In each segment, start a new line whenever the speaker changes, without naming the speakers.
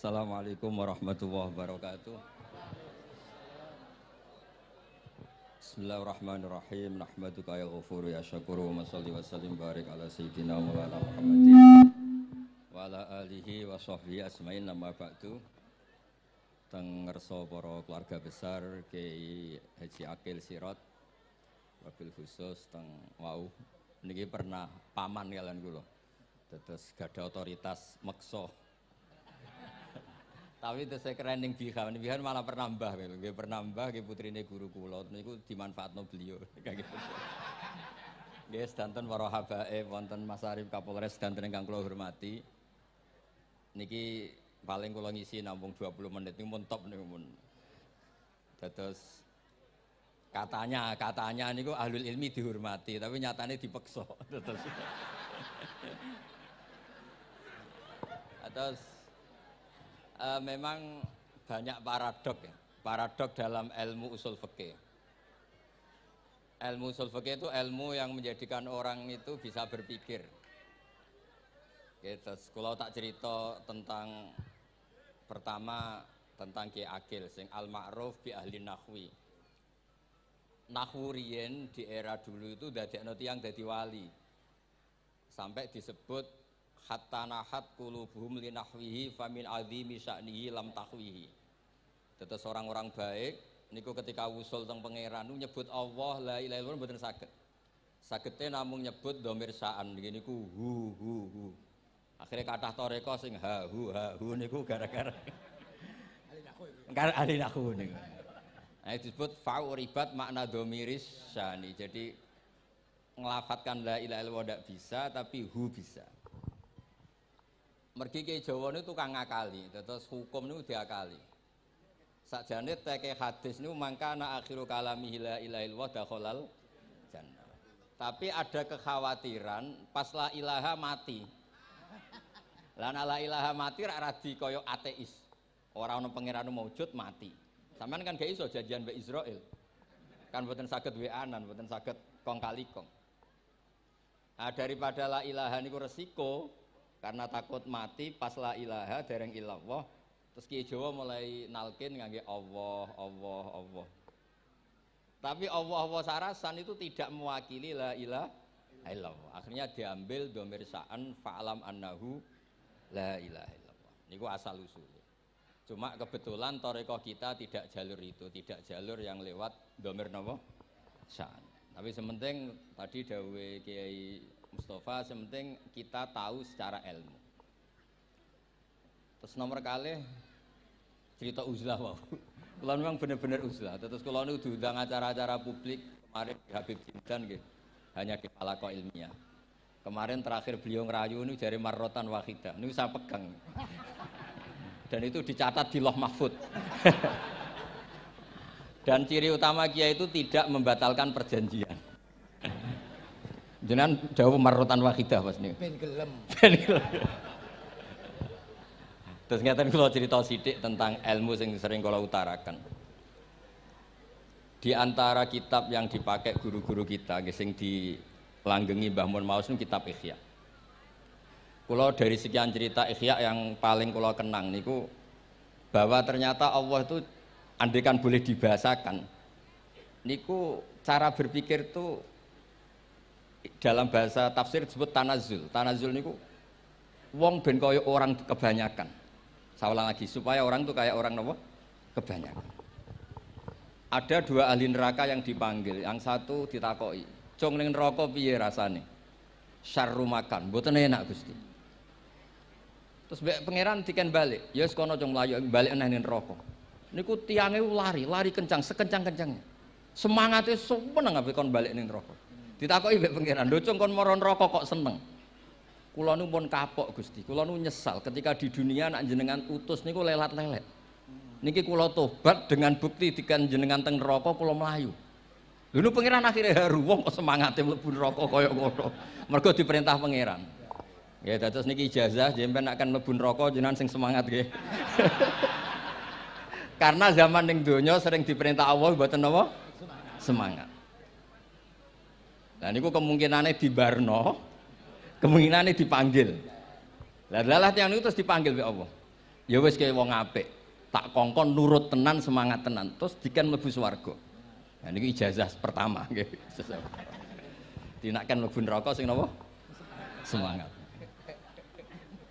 Assalamualaikum warahmatullahi wabarakatuh. Bismillahirrahmanirrahim. Nahmaduka ya ghafuru ya syakuru wa salli wa sallim barik ala sayyidina maulana Muhammadin wa ala alihi wa sahbihi asma'in nama ba'du. Teng ngersa para keluarga besar Kiai Haji Akil Sirot wabil khusus teng wau niki pernah paman kalian kula. Dados gadah otoritas meksa. Tapi itu saya keren yang bihan malah pernah mbah, nggih pernah mbah, nggih putrine guru kula, niku dimanfaatno beliau, kayak gitu. Nggih sedanten para habaib wonten Mas Arif Kapolres sedanten ingkang kula hormati. Niki paling kula ngisi namung 20 menit niku mun top niku mun. Dados katanya niku ahlul ilmi dihormati, tapi nyatane dipeksa. Terus memang banyak paradok ya, paradok dalam ilmu usul fikih. Ilmu usul fikih itu ilmu yang menjadikan orang itu bisa berpikir. Gitu. Kalau tak cerita tentang pertama tentang Kiai Akil sing al-ma'ruf bi ahli nahwi. Nahwu riyen di era dulu itu dadekno tiyang dadi wali. Sampai disebut hatta nahat qulubuhum li nahwihi famin azimi sya'nihi lam tahwihi. Tetes orang-orang baik niku ketika wusul teng pangeran nyebut Allah la ilaha illallah mboten saged. Sagete namung nyebut dhamir sya'an niku hu. Akhire kathah toreko sing ha hu niku gara-gara ahli nahwu niku. Nah disebut fa'uribat makna dhamiris sya'ni. Jadi ngelafatkan la ilaha illallah ndak bisa tapi hu bisa. Mergi ke Jawa niku tukang ngakali, terus hukum niku diakali. Sakjane teke hadis niku mangkana akhiru kalami la ilaha illallah dakhalal jannah. Tapi ada kekhawatiran pas la ilaha mati. Lah la ilaha mati ra radi kaya ateis. Ora ana pangeran maujud mati. Sampeyan kan gak iso janjian mbek Israil. Kan mboten saged weanan, mboten saged kong kali kong. Nah, daripada la ilaha niku resiko karena takut mati pas la ilaha dereng illallah terus Kiai Jawa mulai nalkin ngangge Allah. Tapi Allah sarasan itu tidak mewakili la ilaha illallah. Akhirnya diambil dhamir sya'an fa'alam annahu la ilaha illallah. Niku asal usulnya. Cuma kebetulan thariqah kita tidak jalur itu, tidak jalur yang lewat dhamir napa? Sya'an. Tapi sementing tadi dawuhe Kiai Mustafa, sementing kita tahu secara ilmu. Terus nomor kali cerita uzlah wow. Kalau memang benar-benar uzlah. Terus kalau nu diundang acara-acara publik kemarin Habib Jindan gitu, hanya di halaqah ilmiah. Kemarin terakhir beliau ngerayu ini jari marrotan wahidah. Ini saya pegang. Dan itu dicatat di Loh Mahfud. Dan ciri utama kiai itu tidak membatalkan perjanjian. Jenengan dawuh marrotan wahidah pas niku. Ben gelem. Terus ngeten kula cerita sithik tentang ilmu sing sering kula utarakan. Di antara kitab yang dipakai guru-guru kita sing dilanggengi Mbah Mun Maus niku kitab Ihya. Kula dari sekian cerita Ihya yang paling kula kenang niku bahwa ternyata Allah itu andaikan boleh dibahasakan niku cara berpikir tuh dalam bahasa tafsir disebut tanazul. Tanazul niku wong ben kaya orang kebanyakan. Saya ulang lagi supaya orang tuh kayak orang nopo kebanyakan. Ada dua ahli neraka yang dipanggil, yang satu ditakoki, "Cung ning neraka piye rasane?" "Syarru makan." "Mboten enak, Gusti." Terus mbek pangeran diken balik, "Ya wis kono cung mlayu balik nang neraka." Niku tiange lari kencang, sekencang-kencangnya. Semangate seneng ambek kon balik ning neraka. Ditakoki mbek pangeran, "Lho cung kon mara neraka kok seneng?" "Kula nu pun kapok Gusti, kula nu nyesal ketika di dunia nak jenengan utus niku lelat-lelet. Niki kula tobat dengan bukti dikan jenengan teng neraka kula mlayu." Lho nu pangeran akhire haru wong kok semangate mlebu neraka kaya ngono. Mergo diperintah pangeran. Ya dados niki ijazah jenengan akan mlebu neraka jenengan sing semangat nggih. Karena zaman ning donya sering diperintah Allah mboten napa? Semangat. Nah niku kemungkinannya dibarno, kemungkinannya dipanggil. Lah yang itu terus dipanggil oleh Allah. Ya wis kaya wong apik. Tak kongkon nurut tenan, semangat tenan, terus diken mlebu swarga. Nah niki ijazah pertama nggih. Dinaken mlebu neraka sing napa? Semangat.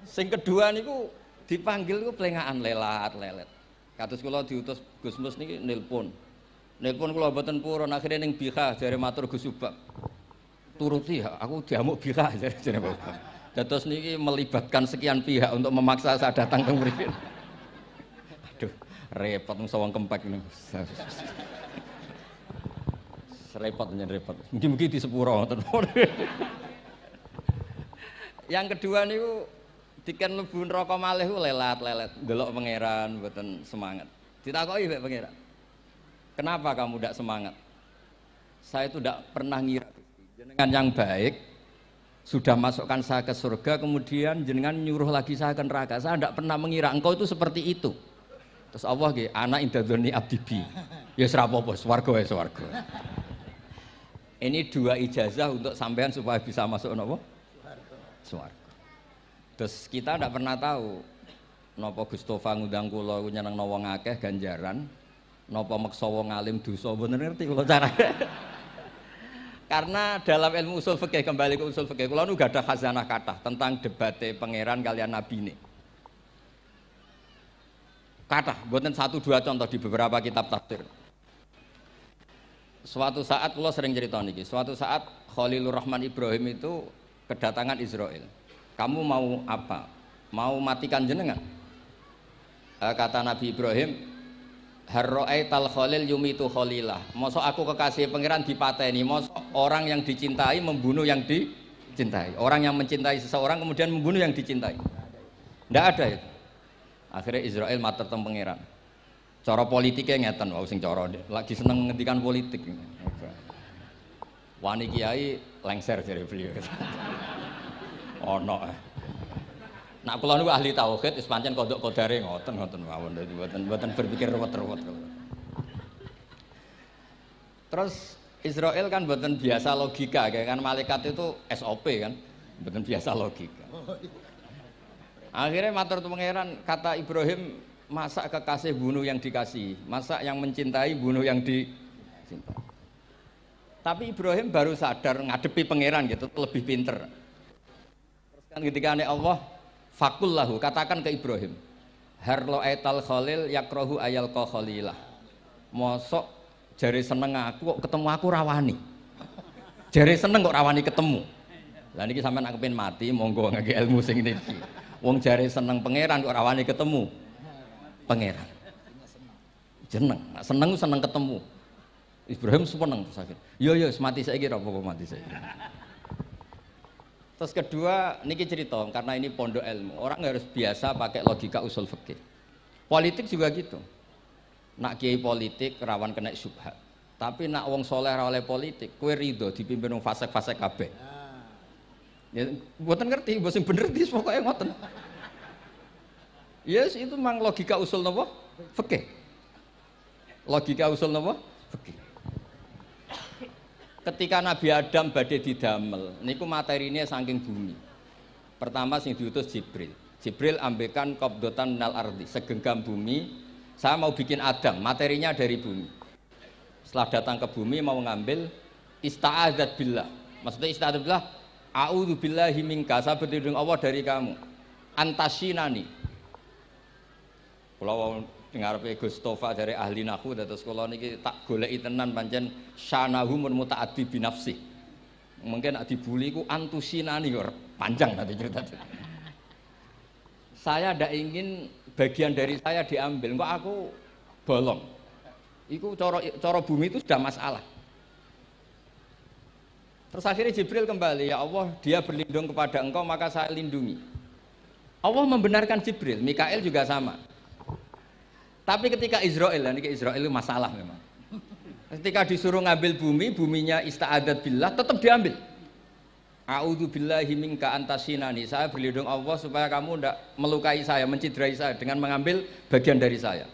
Sing kedua niku dipanggil niku plengakan lelat-lelet. Kados kula diutus Gus Mus niki nelpon. Nelpon kula mboten purun akhire ning Bika jare matur Gus Subak. Turuti ya, aku diamuk Bika jare Bapak. Dados niki melibatkan sekian pihak untuk memaksa saya datang ke mriki. Aduh, repot wong kempek niku. Repot nyen repot. Mugi-mugi di sepuro ngoten. Yang kedua niku diken mlebu neraka malih ku lelat-lelet, ndelok pangeran mboten semangat. Ditakoki mbek pangeran. Kenapa kamu tidak semangat? Saya itu tidak pernah ngira jenengan yang baik sudah masukkan saya ke surga, kemudian jenengan nyuruh lagi saya ke neraka. Saya tidak pernah mengira engkau itu seperti itu. Terus Allah nggih, ana indadzoni abdibi. Ya ora apa-apa, swarga ya swarga. Ini dua ijazah untuk sampean supaya bisa masuk napa? Swarga. Terus kita tidak pernah tahu napa Gustofa ngundang kula nyenengno wong akeh ganjaran, napa meksa wong alim dosa, mboten ngerti kula carane. Karena dalam ilmu usul fikih, kembali ke usul fikih, kula nu gak ada khazanah kathah tentang debate pangeran kalian nabine. Kathah, mboten satu dua contoh di beberapa kitab tafsir. Suatu saat kula sering cerita niki, suatu saat Khalilur Rahman Ibrahim itu kedatangan Israel. Kamu mau apa? Mau matikan jenengan? Kata Nabi Ibrahim, harro'aital khalil yumitu khalilah. Mosok aku kekasih pangeran dipateni, mosok orang yang dicintai membunuh yang dicintai. Orang yang mencintai seseorang kemudian membunuh yang dicintai. Ndak ada itu. Akhirnya Israel matur teng pangeran. Cara politiknya ngeten, wau sing cara lagi seneng ngendikan politik. Wani kiai lengser jare beliau. Ono. Nak kula niku ahli tauhid wis pancen kodok kodare ngoten mawon. Dadi mboten berpikir ruwet-ruwet. Terus Israel kan mboten biasa logika, kan malaikat itu SOP kan, mboten biasa logika. Akhirnya matur pangeran, kata Ibrahim, masa kekasih bunuh yang dikasih, masa yang mencintai bunuh yang dicintai. Tapi Ibrahim baru sadar ngadepi pangeran gitu, lebih pinter. Terus kan ketika Allah fakullahu, katakan ke Ibrahim, harlo aital khalil yakrohu ayal ko khalilah. Mosok jari seneng aku kok ketemu aku rawani. Jari seneng kok rawani ketemu. Lah niki sampean nak kepin mati, monggo ngangge ilmu sing niki. Wong jari seneng pangeran kok rawani ketemu pangeran. Jeneng, seneng seneng ketemu. Ibrahim seneng sakit. Yo mati saiki ora apa-apa mati saiki. Terus kedua, niki cerita karena ini pondok ilmu. Orang harus biasa pakai logika usul fikih. Politik juga gitu. Nak kiai politik rawan kena syubhat. Tapi nak wong soleh ra oleh politik, kowe ridho dipimpin wong fasik-fasik kabeh. Ya mboten ngerti, mbok sing bener dis pokoke ngoten. Yes, itu memang logika usul napa? Fikih. Logika usul napa? Fikih. Ketika Nabi Adam badhe didamel, niku materinya saking bumi. Pertama sing diutus Jibril. Jibril ambekan qabdotan minal ardi, segenggam bumi. Saya mau bikin Adam, materinya dari bumi. Setelah datang ke bumi mau ngambil ista'adzat billah. Maksudnya ista'adzat billah, a'udzu billahi minka, saya berlindung Allah dari kamu. Antasinani. Kalau ngarepe Gustofa dari ahli nahwu terus kula niki tak goleki tenan pancen syanahu mun mutaaddi bi nafsi. Mungkin nek dibuli ku antusinani kok panjang nanti cerita. Saya ndak ingin bagian dari saya diambil, kok aku bolong. Iku cara bumi itu sudah masalah. Terus akhirnya Jibril kembali, ya Allah, dia berlindung kepada engkau maka saya lindungi. Allah membenarkan Jibril, Mikail juga sama. Tapi ketika Israel, ini Israel itu masalah memang. Ketika disuruh ngambil bumi, buminya ista'adat billah, tetap diambil. A'udzu billahi minka antasinani. Saya berlindung Allah supaya kamu tidak melukai saya, menciderai saya dengan mengambil bagian dari saya.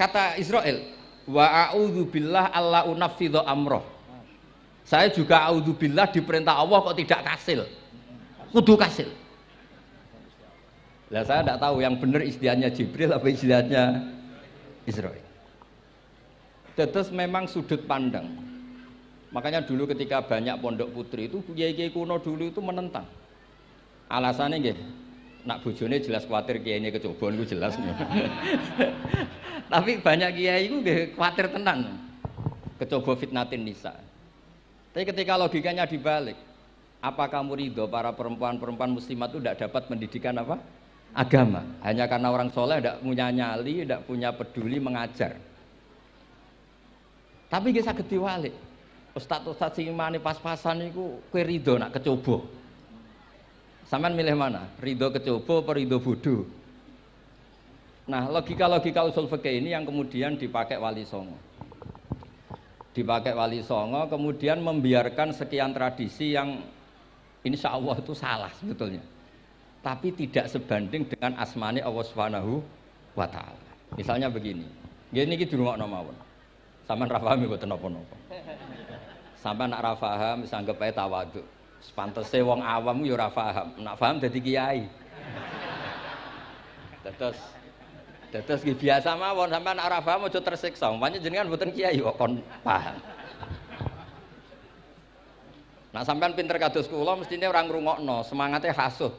Kata Israel, wa a'udzu billah alla unaffidhu amroh. Saya juga a'udzu billah diperintah Allah kok tidak kasil. Kudu kasil. Lah saya tidak tahu yang benar istihadnya Jibril apa istihadnya Israil. Terus memang sudut pandang. Makanya dulu ketika banyak pondok putri itu kiai-kiai kuno dulu itu menentang. Alasannya nggih, nak bojone jelas khawatir kiai ini kecobaan itu jelas. Tapi banyak kiai itu nggih khawatir tenan. Kecoba fitnatin nisa. Tapi ketika logikanya dibalik, apa kamu ridho para perempuan-perempuan muslimat itu tidak dapat pendidikan apa? Agama. Hanya karena orang soleh tidak punya nyali, tidak punya peduli mengajar. Tapi kita saged diwalik. Ustaz-ustaz sing imane pas-pasan niku kowe ridho nak kecoba. Sampeyan milih mana? Ridho kecoba apa ridho bodoh? Nah, logika-logika usul fikih ini yang kemudian dipakai Wali Songo. Dipakai Wali Songo kemudian membiarkan sekian tradisi yang insya Allah itu salah sebetulnya. Tapi tidak sebanding dengan asmane Allah Subhanahu wa taala. Misalnya begini. Nggih niki dirungokno mawon. Sampeyan ra paham mboten napa-napa. Sampeyan nak ra paham wis anggap ae tawadhu. Sepantese wong awam yo ora paham. Nak paham dadi kiai. Terus biasa mawon sampeyan nak ora paham aja tersiksa. Umpamane jenengan mboten kiai kok kon paham. Nak sampeyan pinter kados kula mestine ora ngrungokno, semangate hasud.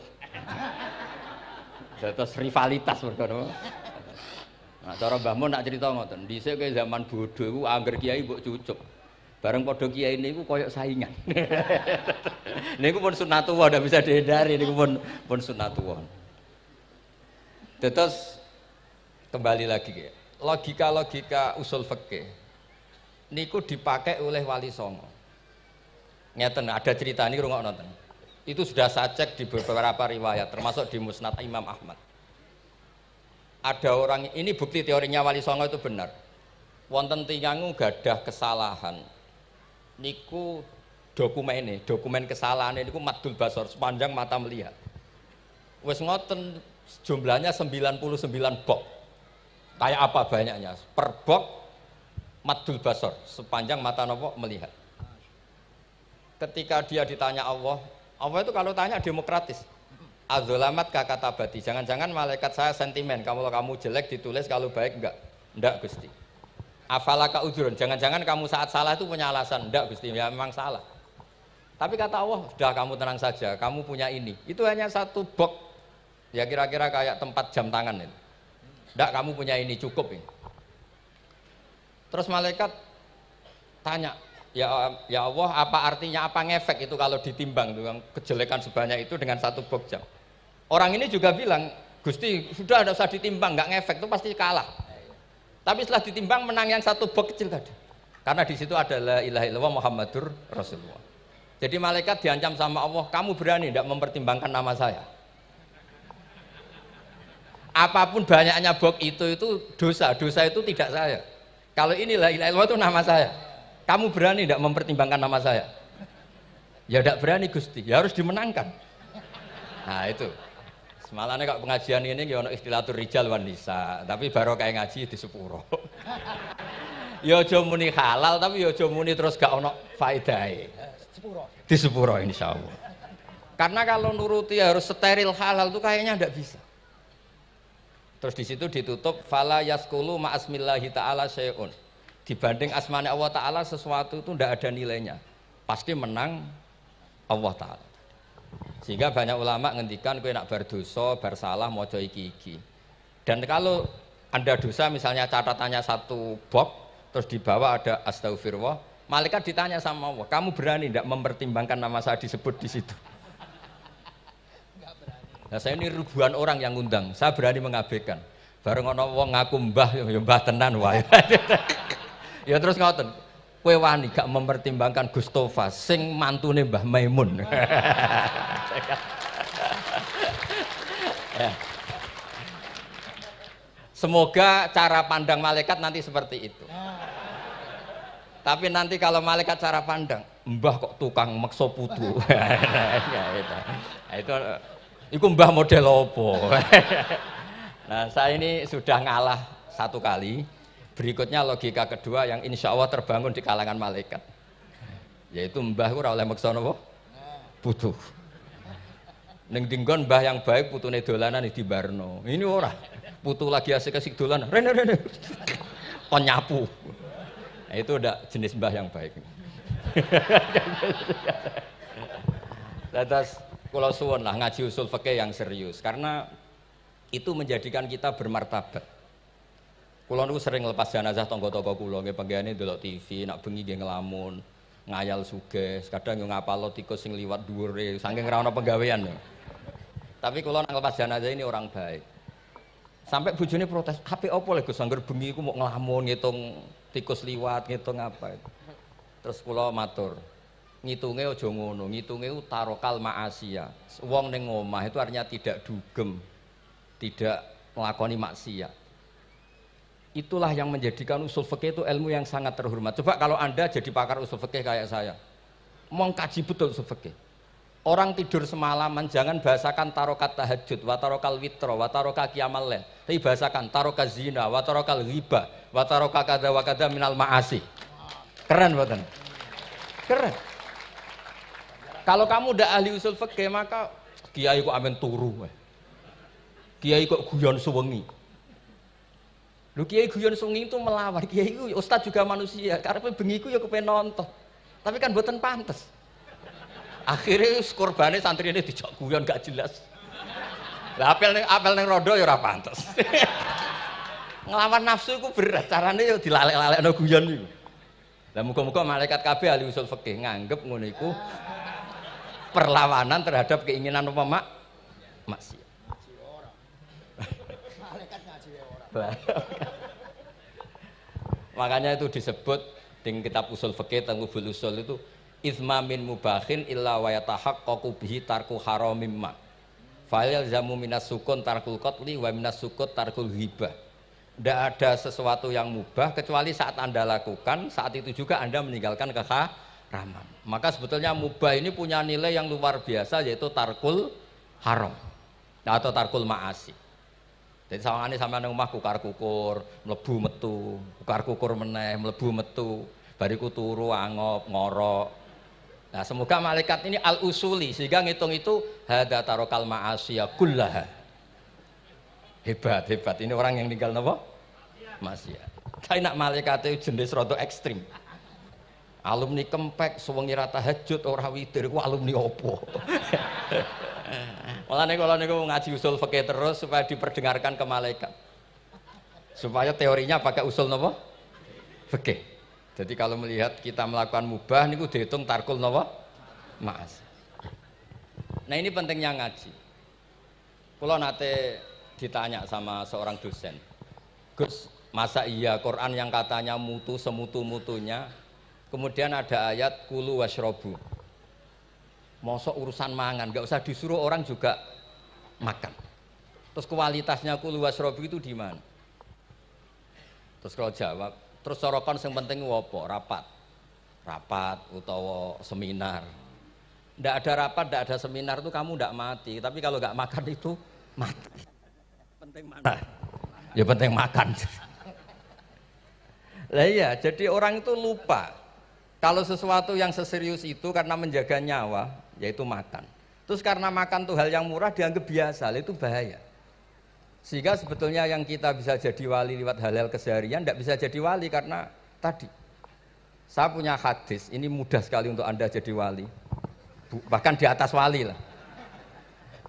Terus rivalitas mergo. Nah, cara Mbah Mun nak cerita ngoten, dhisik ke zaman bodho iku angger kiai mbok cucup. Bareng padha kiai niku koyok saingan. Niku pun sunatullah ndak bisa dihindari, niku pun sunatullah. Terus kembali lagi ya. Logika-logika usul fikih niku dipakai oleh Wali Songo. Ngeten ada cerita ini rungokno nonton. Itu sudah saya cek di beberapa riwayat termasuk di Musnad Imam Ahmad. Ada orang, ini bukti teorinya Wali Songo itu benar. Wonten tiyang gadah kesalahan. Niku dokumen kesalahan niku maddul basor sepanjang mata melihat. Wes ngoten jumlahnya 99 bok. Kayak apa banyaknya? Per bok maddul basor sepanjang mata nopo melihat. Ketika dia ditanya Allah itu kalau tanya demokratis. Adzolamat kakatabati, jangan-jangan malaikat saya sentimen, kalau kamu jelek ditulis, kalau baik enggak? Enggak Gusti. Afalaka udhurun, jangan-jangan kamu saat salah itu punya alasan? Enggak Gusti, ya memang salah. Tapi kata Allah, sudah kamu tenang saja, kamu punya ini. Itu hanya satu box, ya kira-kira kayak tempat jam tangan ini. Enggak, kamu punya ini, cukup ini. Terus malaikat tanya, ya Allah, apa artinya, apa ngefek itu kalau ditimbang tuh, kejelekan sebanyak itu dengan satu box jam. Orang ini juga bilang, Gusti sudah tidak usah ditimbang, nggak ngefek itu pasti kalah. Tapi setelah ditimbang menang yang satu box kecil tadi. Karena di situ ada la ilaha illallah Muhammadur Rasulullah. Jadi malaikat diancam sama Allah, kamu berani tidak mempertimbangkan nama saya? Apapun banyaknya box itu dosa itu tidak saya. Kalau ini la ilaha illallah itu nama saya. Kamu berani tidak mempertimbangkan nama saya? Ya tidak berani Gusti, ya harus dimenangkan. Nah itu. Semalane kok pengajian ini ya ono istilatur rijal wan nisa, tapi baru kayak ngaji di sepuro. Ya aja muni halal tapi ya aja muni terus gak ono faedahe. Sepuro. Di sepuro insyaallah. Karena kalau nuruti harus steril halal itu kayaknya ndak bisa. Terus di situ ditutup fala yaskulu ma asmillahi taala syai'un. Dibanding asmane Allah taala sesuatu itu ndak ada nilainya. Pasti menang Allah taala. Sehingga banyak ulama ngendikan kowe nak bar dosa, bar salah maca iki-iki. Dan kalau Anda dosa misalnya catatannya satu box terus di bawah ada astagfirullah, malaikat ditanya sama Allah, kamu berani tidak mempertimbangkan nama saya disebut di situ? Nah, saya ini ribuan orang yang ngundang, saya berani mengabaikan. Bareng ono wong ngaku mbah, ya mbah tenan wae. Ya terus ngoten. Kowe wani gak mempertimbangkan Gustofa sing mantune Mbah Maimun. Ya. Semoga cara pandang malaikat nanti seperti itu. Tapi nanti kalau malaikat cara pandang, mbah kok tukang meksa putu. Itu mbah model opo. Nah, saya ini sudah ngalah satu kali. Berikutnya logika kedua yang insya Allah terbangun di kalangan malaikat, yaitu mbah ora oleh meksa napa? Putu. Ning dinggon mbah yang baik putune dolanan di Barno. Ini ora. Putu lagi asik-asik dolanan. Rene. Kon nyapu. Nah, itu udah jenis mbah yang baik. Terus kula suwun lah ngaji usul fikih yang serius karena itu menjadikan kita bermartabat. Kula niku sering lepas jenazah tangga-tangga kula nggih penggene delok TV, nak bengi nggih ngelamun, ngayal sugih, kadang yo ngapalo tikus sing liwat dhuwure saking ora ana penggawean. Tapi kula nang lepas jenazah ini orang baik. Sampai bojone protes, "HP opo lho Gus, angger bengi iku mau ngelamun ngitung tikus liwat, ngitung apa." Terus kula matur, ngitunge aja ngono, ngitunge tarokal ma'asiyah. Wong ning omah itu artinya tidak dugem, tidak melakoni maksiat. Itulah yang menjadikan usul fikih itu ilmu yang sangat terhormat. Coba kalau Anda jadi pakar usul fikih kayak saya, mengkaji betul usul fikih. Orang tidur semalaman jangan bahasakan tarokat tahajud, wa tarokal witro, wa taroka qiyamal lail. Tapi bahasakan taroka zina, wa tarokal ghibah, wa taroka kada wa kada minal ma'asi. Keren mboten? Keren. Kalau kamu udah ahli usul fikih maka kiai kok amen turu. Kiai kok guyon suwengi. Lho kiai guyon suwengi itu melawan. Kiai itu ustaz juga manusia. Karepe bengi iku ya kepen nonton. Tapi kan mboten pantes. Akhirnya korbane santri ini dijak guyon gak jelas. Lah apel ning rondo ya ora pantes. Nglawan nafsu iku berat, carane ya dilalek-lalekno guyon iku. Lah muga-muga malaikat kabeh ahli usul fikih nganggep ngono iku perlawanan terhadap keinginan apa maksiat. Malaikat ngaji ora. Makanya itu disebut di kitab usul fikih Tanghubul Usul itu izma min mubahin illa wa yatahaqqaqu bihi tarku haramim ma. Fa yalzamu minas sukun tarkul qatli wa minas sukut tarkul ghibah. Tidak ada sesuatu yang mubah kecuali saat Anda lakukan, saat itu juga Anda meninggalkan keharaman. Maka sebetulnya mubah ini punya nilai yang luar biasa yaitu tarkul haram atau tarkul ma'asi. Jadi sawangane sampean nang omah kukar-kukur, mlebu metu, kukar-kukur meneh, mlebu metu, bariku turu angop, ngorok. Nah, semoga malaikat ini al-usuli sehingga ngitung itu hadza tarokal ma'asiyah kullaha. Hebat. Ini orang yang tinggal napa? Maksiat. Tapi nak malaikat itu jenis rada ekstrim. Alumni kempek suwengi ra tahajud ora witir ku alumni opo? Mulane kula niku ngaji usul fikih terus supaya diperdengarkan ke malaikat. Supaya teorinya pakai usul napa? Fikih. Jadi kalau melihat kita melakukan mubah niku dihitung tarkul napa? Ma'as. Nah ini pentingnya ngaji. Kula nate ditanya sama seorang dosen. Gus, masa iya Quran yang katanya mutu semutu-mutunya kemudian ada ayat kulu washrobu. Mosok urusan mangan, nggak usah disuruh orang juga makan. Terus kualitasnya kulu washrobu itu di mana? Terus kalau jawab, terus sorokan yang penting wopo, rapat utawa seminar. Nggak ada rapat, nggak ada seminar itu kamu nggak mati. Tapi kalau nggak makan itu mati. Penting mana? Ya penting makan. Lah iya, jadi orang itu lupa kalau sesuatu yang seserius itu karena menjaga nyawa, yaitu makan. Terus karena makan tuh hal yang murah dianggap biasa, itu bahaya. Sehingga sebetulnya yang kita bisa jadi wali lewat hal-hal keseharian tidak bisa jadi wali karena tadi. Saya punya hadis, ini mudah sekali untuk Anda jadi wali. Bahkan di atas wali lah.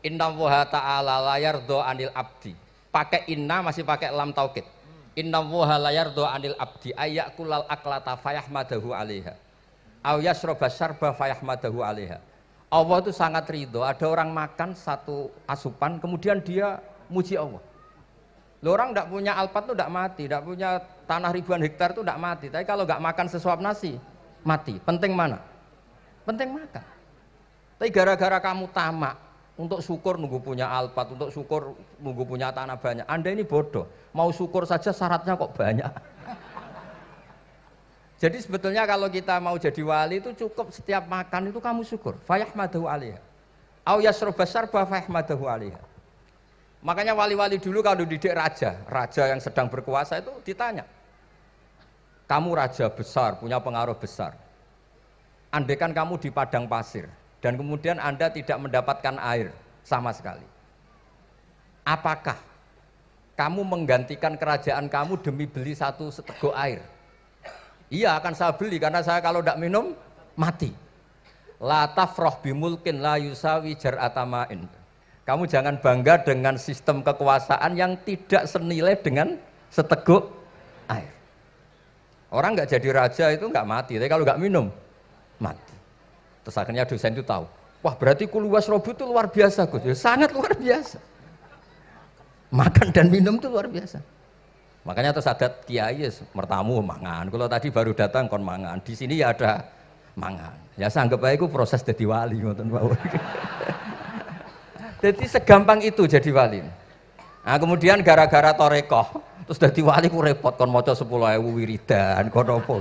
Inna woha ta'ala layar do anil abdi. Pakai inna masih pakai lam taukid. Inna woha layar do anil abdi ayyakulal aklata fayahmadahu alaiha. Aw yasroba syarba fayahmadahu alaiha. Allah itu sangat ridho. Ada orang makan satu asupan kemudian dia muji Allah. Loh, orang tidak punya alpat itu tidak mati, tidak punya tanah ribuan hektar itu tidak mati. Tapi kalau nggak makan sesuap nasi mati. Penting mana? Penting makan. Tapi gara-gara kamu tamak untuk syukur nunggu punya alpat, untuk syukur nunggu punya tanah banyak. Anda ini bodoh. Mau syukur saja syaratnya kok banyak. Jadi sebetulnya kalau kita mau jadi wali itu cukup setiap makan itu kamu syukur. Fayahmadahu alaiha. Au yasroba syarba fayahmadahu alaiha. Makanya wali-wali dulu kalau didik raja yang sedang berkuasa itu ditanya. Kamu raja besar, punya pengaruh besar. Andaikan kamu di padang pasir dan kemudian Anda tidak mendapatkan air, sama sekali. Apakah kamu menggantikan kerajaan kamu demi beli satu seteguk air? Iya, akan saya beli karena saya kalau tidak minum mati. La tafrah bimulkin la yusawi jar'atamain. Kamu jangan bangga dengan sistem kekuasaan yang tidak senilai dengan seteguk air. Orang nggak jadi raja itu nggak mati, tapi kalau nggak minum mati. Terus akhirnya dosen itu tahu, wah berarti kuluwas robu itu luar biasa Gus, ya, sangat luar biasa. Makan dan minum itu luar biasa. Makanya terus adat kiai mertamu mangan. Kalau tadi baru datang kon mangan, di sini ya ada mangan. Ya saya anggap aja itu proses jadi wali ngoten mawon. Jadi segampang itu jadi wali. Nah kemudian gara-gara torekoh terus jadi wali ku repot kon maca 10.000 wiridan kon opo.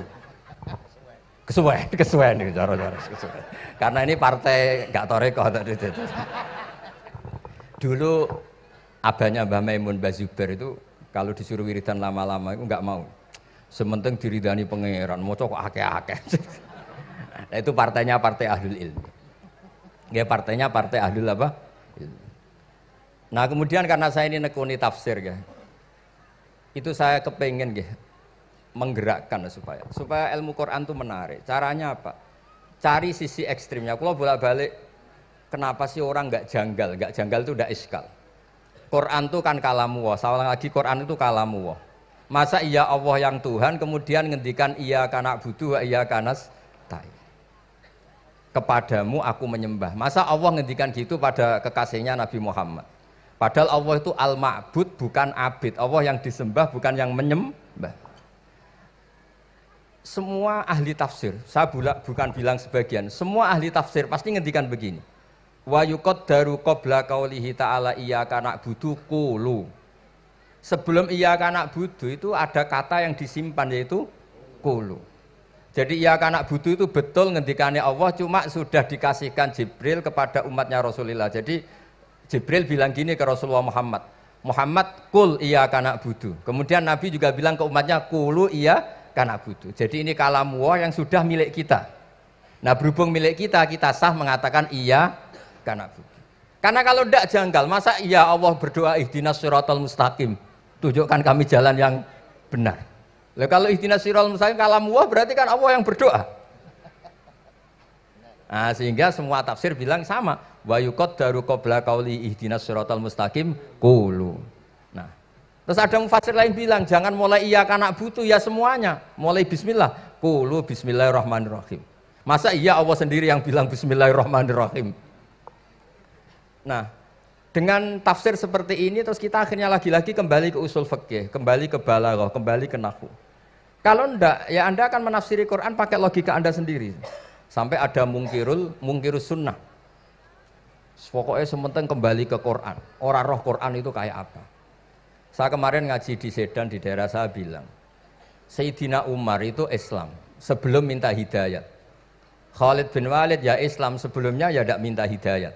Kesuwen nih cara-cara kesuwen. Karena ini partai enggak torekoh tadi. Dulu abahnya Mbah Maimun Mbah Zubair itu kalau disuruh wiridan lama-lama itu enggak mau. Sementing diridani pangeran, maca kok akeh-akeh. Nah, itu partainya partai ahlul ilmi. Ya partainya partai ahlul apa? Ilmi. Nah kemudian karena saya ini nekuni tafsir ya, itu saya kepengen ya, menggerakkan supaya ilmu Quran itu menarik. Caranya apa? Cari sisi ekstrimnya. Kalau bolak-balik, kenapa sih orang nggak janggal? Nggak janggal itu udah iskal. Quran itu kan kalamu Allah. Saya lagi Quran itu kalamu Allah. Masa iya Allah yang Tuhan kemudian ngendikan iya kana budu wa iya kanas tai. Kepadamu aku menyembah. Masa Allah ngendikan gitu pada kekasihnya Nabi Muhammad. Padahal Allah itu al-ma'bud bukan abid. Allah yang disembah bukan yang menyembah. Semua ahli tafsir, saya bukan bilang sebagian, semua ahli tafsir pasti ngendikan begini. Wa yuqaddaru qabla qaulihi ta'ala iyyaka na'budu qulu. Sebelum iyyaka na'budu itu ada kata yang disimpan yaitu qulu. Jadi iyyaka na'budu itu betul ngendikannya Allah, cuma sudah dikasihkan Jibril kepada umatnya Rasulullah. Jadi Jibril bilang gini ke Rasulullah Muhammad, Muhammad qul iyyaka na'budu. Kemudian Nabi juga bilang ke umatnya qulu iyyaka na'budu. Jadi ini kalam Allah yang sudah milik kita. Nah berhubung milik kita, kita sah mengatakan iyyaka na'budu. Karena kalau tidak janggal, masa iya Allah berdoa ihdinas siratal mustaqim, tunjukkan kami jalan yang benar. Lah kalau ihdinas siratal mustaqim kalam Allah berarti kan Allah yang berdoa. Nah, sehingga semua tafsir bilang sama, wa yuqaddaru qabla qauli ihdinas siratal mustaqim qulu. Nah, terus ada mufassir lain bilang jangan mulai iyyaka na'budu ya semuanya, mulai bismillah, qulu bismillahirrahmanirrahim. Masa iya Allah sendiri yang bilang bismillahirrahmanirrahim. Nah, dengan tafsir seperti ini terus kita akhirnya lagi-lagi kembali ke usul fikih, kembali ke balaghah, kembali ke nahwu. Kalau enggak, ya Anda akan menafsiri Quran pakai logika Anda sendiri. Sampai ada mungkirus sunnah. Pokoknya sementing kembali ke Quran. Orang roh Quran itu kayak apa? Saya kemarin ngaji di Sedan di daerah saya bilang, Sayyidina Umar itu Islam sebelum minta hidayat. Khalid bin Walid ya Islam sebelumnya ya tidak minta hidayat.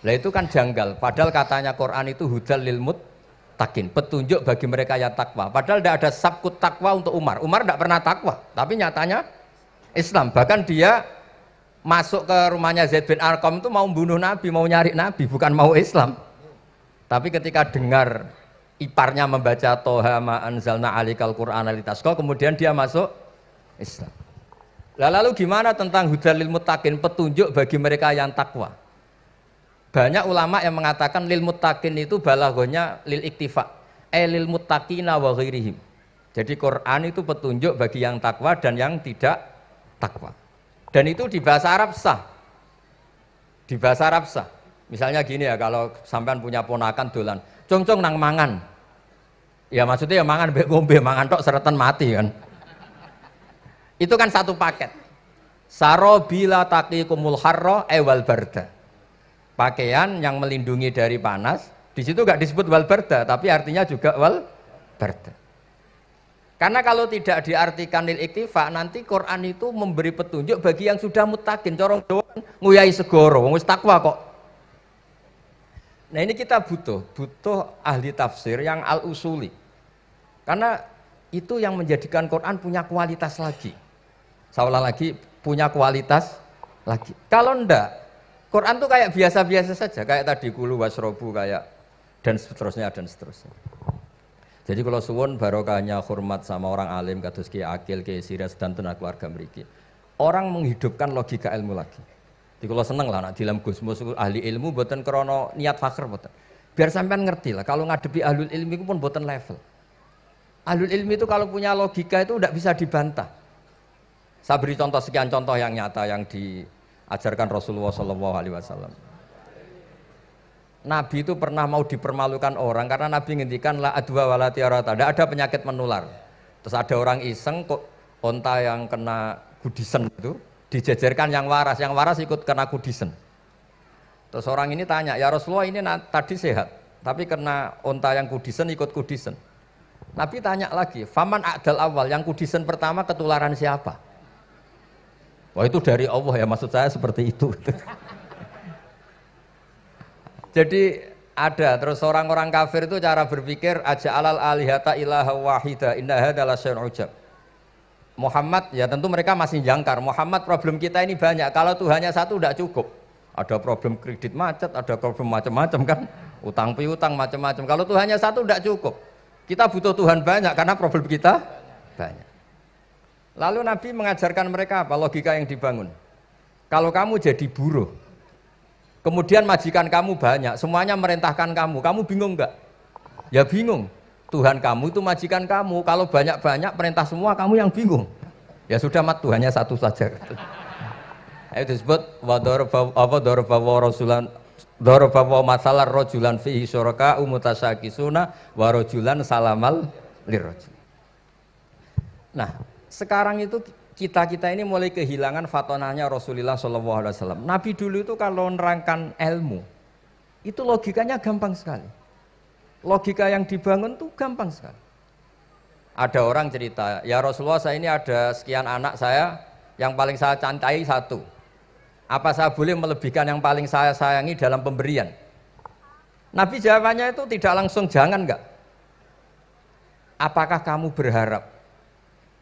Lah itu kan janggal. Padahal katanya Quran itu hudal lil muttaqin, petunjuk bagi mereka yang takwa. Padahal tidak ada sabkut takwa untuk Umar. Umar tidak pernah takwa, tapi nyatanya Islam. Bahkan dia masuk ke rumahnya Zaid bin Arqam itu mau bunuh Nabi, mau nyari Nabi, bukan mau Islam. Tapi ketika dengar iparnya membaca Toha ma anzalna alikal Qur'ana litasqa, kemudian dia masuk Islam. Lalu gimana tentang hudal lil muttaqin, petunjuk bagi mereka yang takwa? Banyak ulama yang mengatakan lil muttaqin itu balaghahnya lil iktifa, lil muttaqina wa ghairihim. Jadi Quran itu petunjuk bagi yang takwa dan yang tidak takwa. Dan itu di bahasa Arab sah. Di bahasa Arab sah. Misalnya gini ya, kalau sampean punya ponakan dolan, cong-cong nang mangan. Ya maksudnya ya mangan mbek ngombe, mangan tok seretan mati kan. Itu kan satu paket. Sarobila taqikumul harra wal barda. Pakaian yang melindungi dari panas. Di situ enggak disebut wal barda, tapi artinya juga wal barda. Karena kalau tidak diartikan lil iktifa, nanti Quran itu memberi petunjuk bagi yang sudah muttaqin. Corong doang nguyai segoro, wis takwa kok. Nah ini kita butuh ahli tafsir yang al-usuli. Karena itu yang menjadikan Quran punya kualitas lagi. Seolah lagi punya kualitas lagi. Kalau enggak, Quran tuh kayak biasa-biasa saja, kayak tadi kulu wasrobu kayak dan seterusnya dan seterusnya. Jadi kalau suwun barokahnya hormat sama orang alim kados Ki Akil, Ki Siras dan tenaga keluarga mriki. Orang menghidupkan logika ilmu lagi. Jadi kalau seneng lah nak dalam Gusmus ahli ilmu mboten krana niat fakir mboten. Biar sampean ngerti lah kalau ngadepi ahlul ilmi itu pun mboten level. Ahlul ilmi itu kalau punya logika itu tidak bisa dibantah. Saya beri contoh sekian contoh yang nyata yang diajarkan Rasulullah SAW. Nabi itu pernah mau dipermalukan orang karena Nabi ngendikan la adwa wala tiarata, tidak ada penyakit menular. Terus ada orang iseng kok onta yang kena kudisen itu dijejerkan yang waras ikut kena kudisen. Terus orang ini tanya, ya Rasulullah ini tadi sehat, tapi kena onta yang kudisen ikut kudisen. Nabi tanya lagi, faman a'dal awal, yang kudisen pertama ketularan siapa? Wah itu dari Allah ya, maksud saya seperti itu. Jadi ada terus orang-orang kafir itu cara berpikir aja alal alihata ilaha wahida inna hadalah syai'un ujab. Muhammad ya tentu mereka masih jangkar. Muhammad problem kita ini banyak. Kalau Tuhannya satu tidak cukup. Ada problem kredit macet, ada problem macam-macam kan, utang piutang macam-macam. Kalau Tuhannya satu tidak cukup. Kita butuh Tuhan banyak karena problem kita banyak. Lalu Nabi mengajarkan mereka apa logika yang dibangun. Kalau kamu jadi buruh, kemudian majikan kamu banyak, semuanya merintahkan kamu bingung enggak? Ya bingung. Tuhan kamu itu majikan kamu, kalau banyak-banyak perintah semua kamu yang bingung. Ya sudah mat Tuhannya satu saja. Itu disebut darabawa masalah rojulan fihi syuraka umutasakisuna wa rojulan salamal lirrajul. Nah, sekarang itu kita ini mulai kehilangan fatonahnya Rasulullah SAW. Nabi dulu itu kalau nerangkan ilmu, itu logikanya gampang sekali. Logika yang dibangun tuh gampang sekali. Ada orang cerita, ya Rasulullah saya ini ada sekian anak saya, yang paling saya cintai satu. Apa saya boleh melebihkan yang paling saya sayangi dalam pemberian? Nabi jawabannya itu tidak langsung jangan enggak. Apakah kamu berharap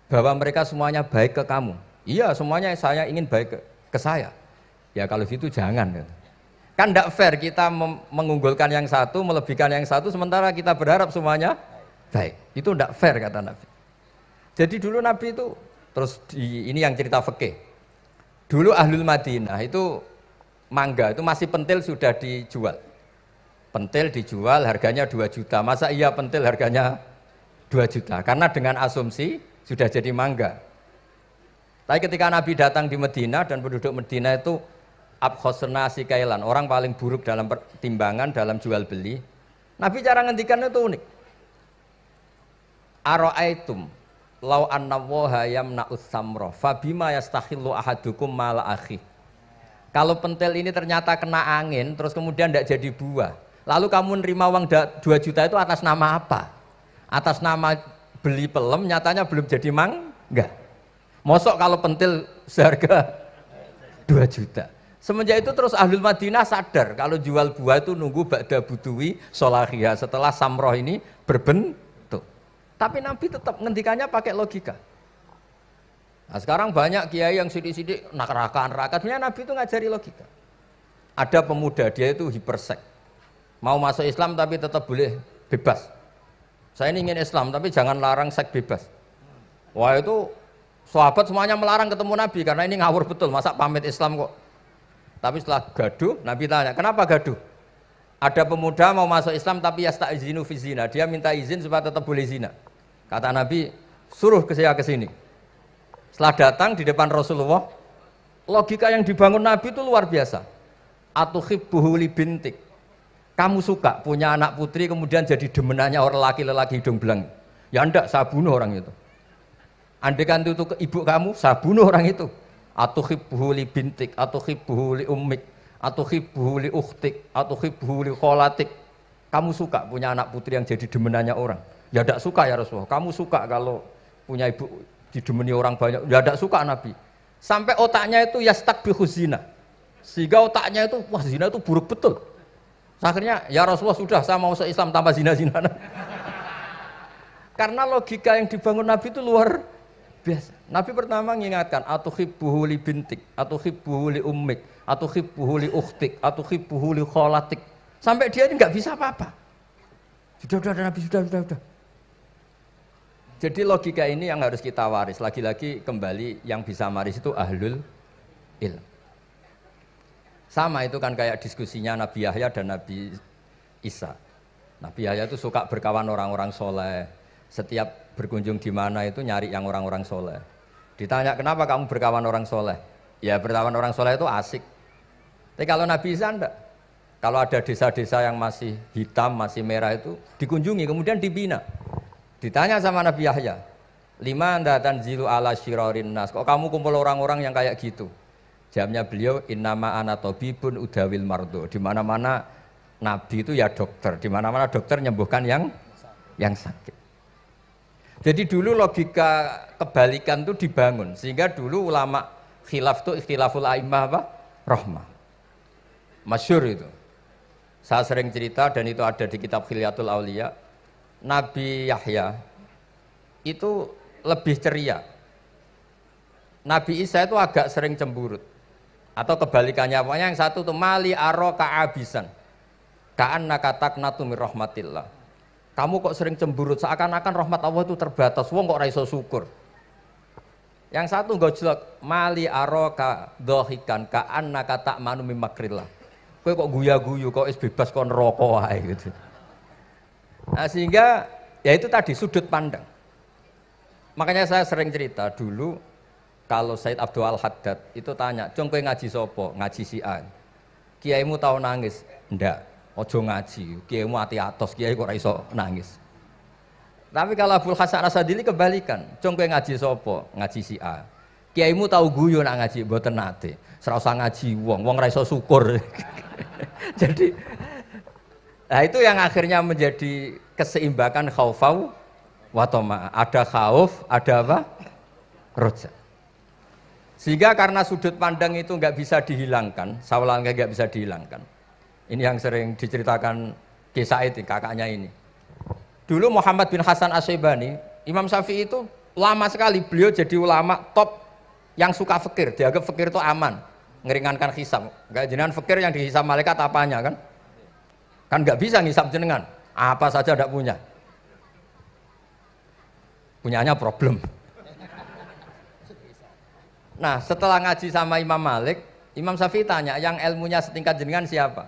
bahwa mereka semuanya baik ke kamu? Iya, semuanya saya ingin baik ke saya. Ya kalau gitu jangan. Kan tidak fair kita mengunggulkan yang satu, melebihkan yang satu, sementara kita berharap semuanya baik. Itu tidak fair kata Nabi. Jadi dulu Nabi itu, terus ini yang cerita fikih. Dulu Ahlul Madinah itu mangga, itu masih pentil sudah dijual. Pentil dijual harganya 2 juta. Masa iya pentil harganya 2 juta? Karena dengan asumsi sudah jadi mangga. Tapi ketika Nabi datang di Medina dan penduduk Medina itu abkhosna sikailan, orang paling buruk dalam pertimbangan dalam jual beli. Nabi cara ngendikan itu unik. Aro'aitum lau anna waha yamna'us samra fabima yastakhillu ahadukum mala akhi. Kalau pentil ini ternyata kena angin terus kemudian tidak jadi buah, lalu kamu nerima uang 2 juta itu atas nama apa? Atas nama beli pelem, nyatanya belum jadi mangga. Mosok kalau pentil seharga 2 juta. Semenjak itu terus Ahlul Madinah sadar kalau jual buah itu nunggu ba'da buduwi solahiyah, setelah samroh ini berbentuk. Tapi Nabi tetap ngendikannya pakai logika. Nah sekarang banyak kiai yang sidik-sidik neraka. Sebenarnya Nabi itu ngajari logika. Ada pemuda dia itu hipersek, mau masuk Islam tapi tetap boleh bebas. Saya ini ingin Islam tapi jangan larang seks bebas. Wah itu sahabat semuanya melarang ketemu Nabi karena ini ngawur betul, masa pamit Islam kok. Tapi setelah gaduh, Nabi tanya, kenapa gaduh? Ada pemuda mau masuk Islam tapi yasta'izinu fi zina, dia minta izin supaya tetap boleh zina. Kata Nabi, suruh saya ke sini. Setelah datang di depan Rasulullah, logika yang dibangun Nabi itu luar biasa. Atuhibbuhu li bintik. Kamu suka punya anak putri kemudian jadi demenannya orang laki-laki hidung belang. Ya enggak, saya bunuh orang itu. Andaikan itu ke ibu kamu, saya bunuh orang itu. Atuhibbuhu li bintik, atuhibbuhu li ummik, atuhibbuhu li ukhtik, atuhibbuhu li kholatik. Kamu suka punya anak putri yang jadi demenannya orang? Ya tidak suka ya Rasulullah. Kamu suka kalau punya ibu didemeni orang banyak? Ya tidak suka Nabi. Sampai otaknya itu yastakbihu zina. Sehingga otaknya itu, wah zina itu buruk betul. Akhirnya ya Rasulullah sudah, saya mau se-Islam tanpa zina-zina. Karena logika yang dibangun Nabi itu luar biasa. Nabi pertama mengingatkan atuhibbuhu li bintik, atuhibbuhu li ummik, atau hibbuhu li ukhtik, atau hibbuhu li kholatik. Sampai dia ini nggak bisa apa-apa. Sudah Nabi, sudah. Jadi logika ini yang harus kita waris. Lagi-lagi kembali yang bisa waris itu ahlul ilm. Sama itu kan kayak diskusinya Nabi Yahya dan Nabi Isa. Nabi Yahya itu suka berkawan orang-orang soleh. Setiap berkunjung di mana itu nyari yang orang-orang soleh. Ditanya kenapa kamu berkawan orang soleh? Ya berkawan orang soleh itu asik. Tapi kalau Nabi Isa enggak. Kalau ada desa-desa yang masih hitam, masih merah itu dikunjungi, kemudian dibina. Ditanya sama Nabi Yahya, lima anda tanzilu ala syirarin nas. Kok kamu kumpul orang-orang yang kayak gitu? Jawabnya beliau, innama ana tabibun udawil mardo. Di mana-mana Nabi itu ya dokter. Di mana-mana dokter nyembuhkan yang sakit. Jadi dulu logika kebalikan itu dibangun. Sehingga dulu ulama khilaf itu ikhtilaful a'immah apa? Rahmah. Masyhur itu. Saya sering cerita dan itu ada di kitab Khilyatul Auliya. Nabi Yahya itu lebih ceria. Nabi Isa itu agak sering cemburut. Atau kebalikannya, pokoknya yang satu tuh mali aro ka'abisan. Ka'annaka taqnatu mir rahmatillah. Kamu kok sering cemburut, seakan-akan rahmat Allah itu terbatas. Wong kok ra iso syukur. Yang satu gojlok, mali aro ka dhahikan ka'annaka ta'manu mim makrillah. Kowe kok guya-guyu, kok is bebas kok neraka wae gitu. Nah, sehingga ya itu tadi sudut pandang. Makanya saya sering cerita dulu kalau Said Abdul Al-Haddad itu tanya, "Cung kowe ngaji sapa?" Ngaji si A. Kiaimu tau nangis? Ndak. Ojo ngaji. Kiaimu ati atos, kiai kok ora iso nangis. Tapi kalau Abdul Hasan Asadili kebalikan, "Cung kowe ngaji sapa?" Ngaji si A. Kiaimu tau guyu nak ngaji? Mboten nate. Ora usah ngaji wong ora iso syukur. Jadi nah itu yang akhirnya menjadi keseimbangan khaufau wa tama. Ada khauf, ada apa? Roja. Sehingga karena sudut pandang itu nggak bisa dihilangkan, sawalangnya nggak bisa dihilangkan. Ini yang sering diceritakan kisah itu kakaknya ini. Dulu Muhammad bin Hasan Asy-Syaibani, Imam Syafi'i itu lama sekali beliau jadi ulama top yang suka fikir. Dianggap fikir itu aman, ngeringankan hisab. Enggak jenengan fikir yang dihisab malaikat apanya kan? Kan nggak bisa ngisab jenengan. Apa saja tidak punya. Punyanya problem. Nah, setelah ngaji sama Imam Malik, Imam Syafi'i tanya, yang ilmunya setingkat jenengan siapa?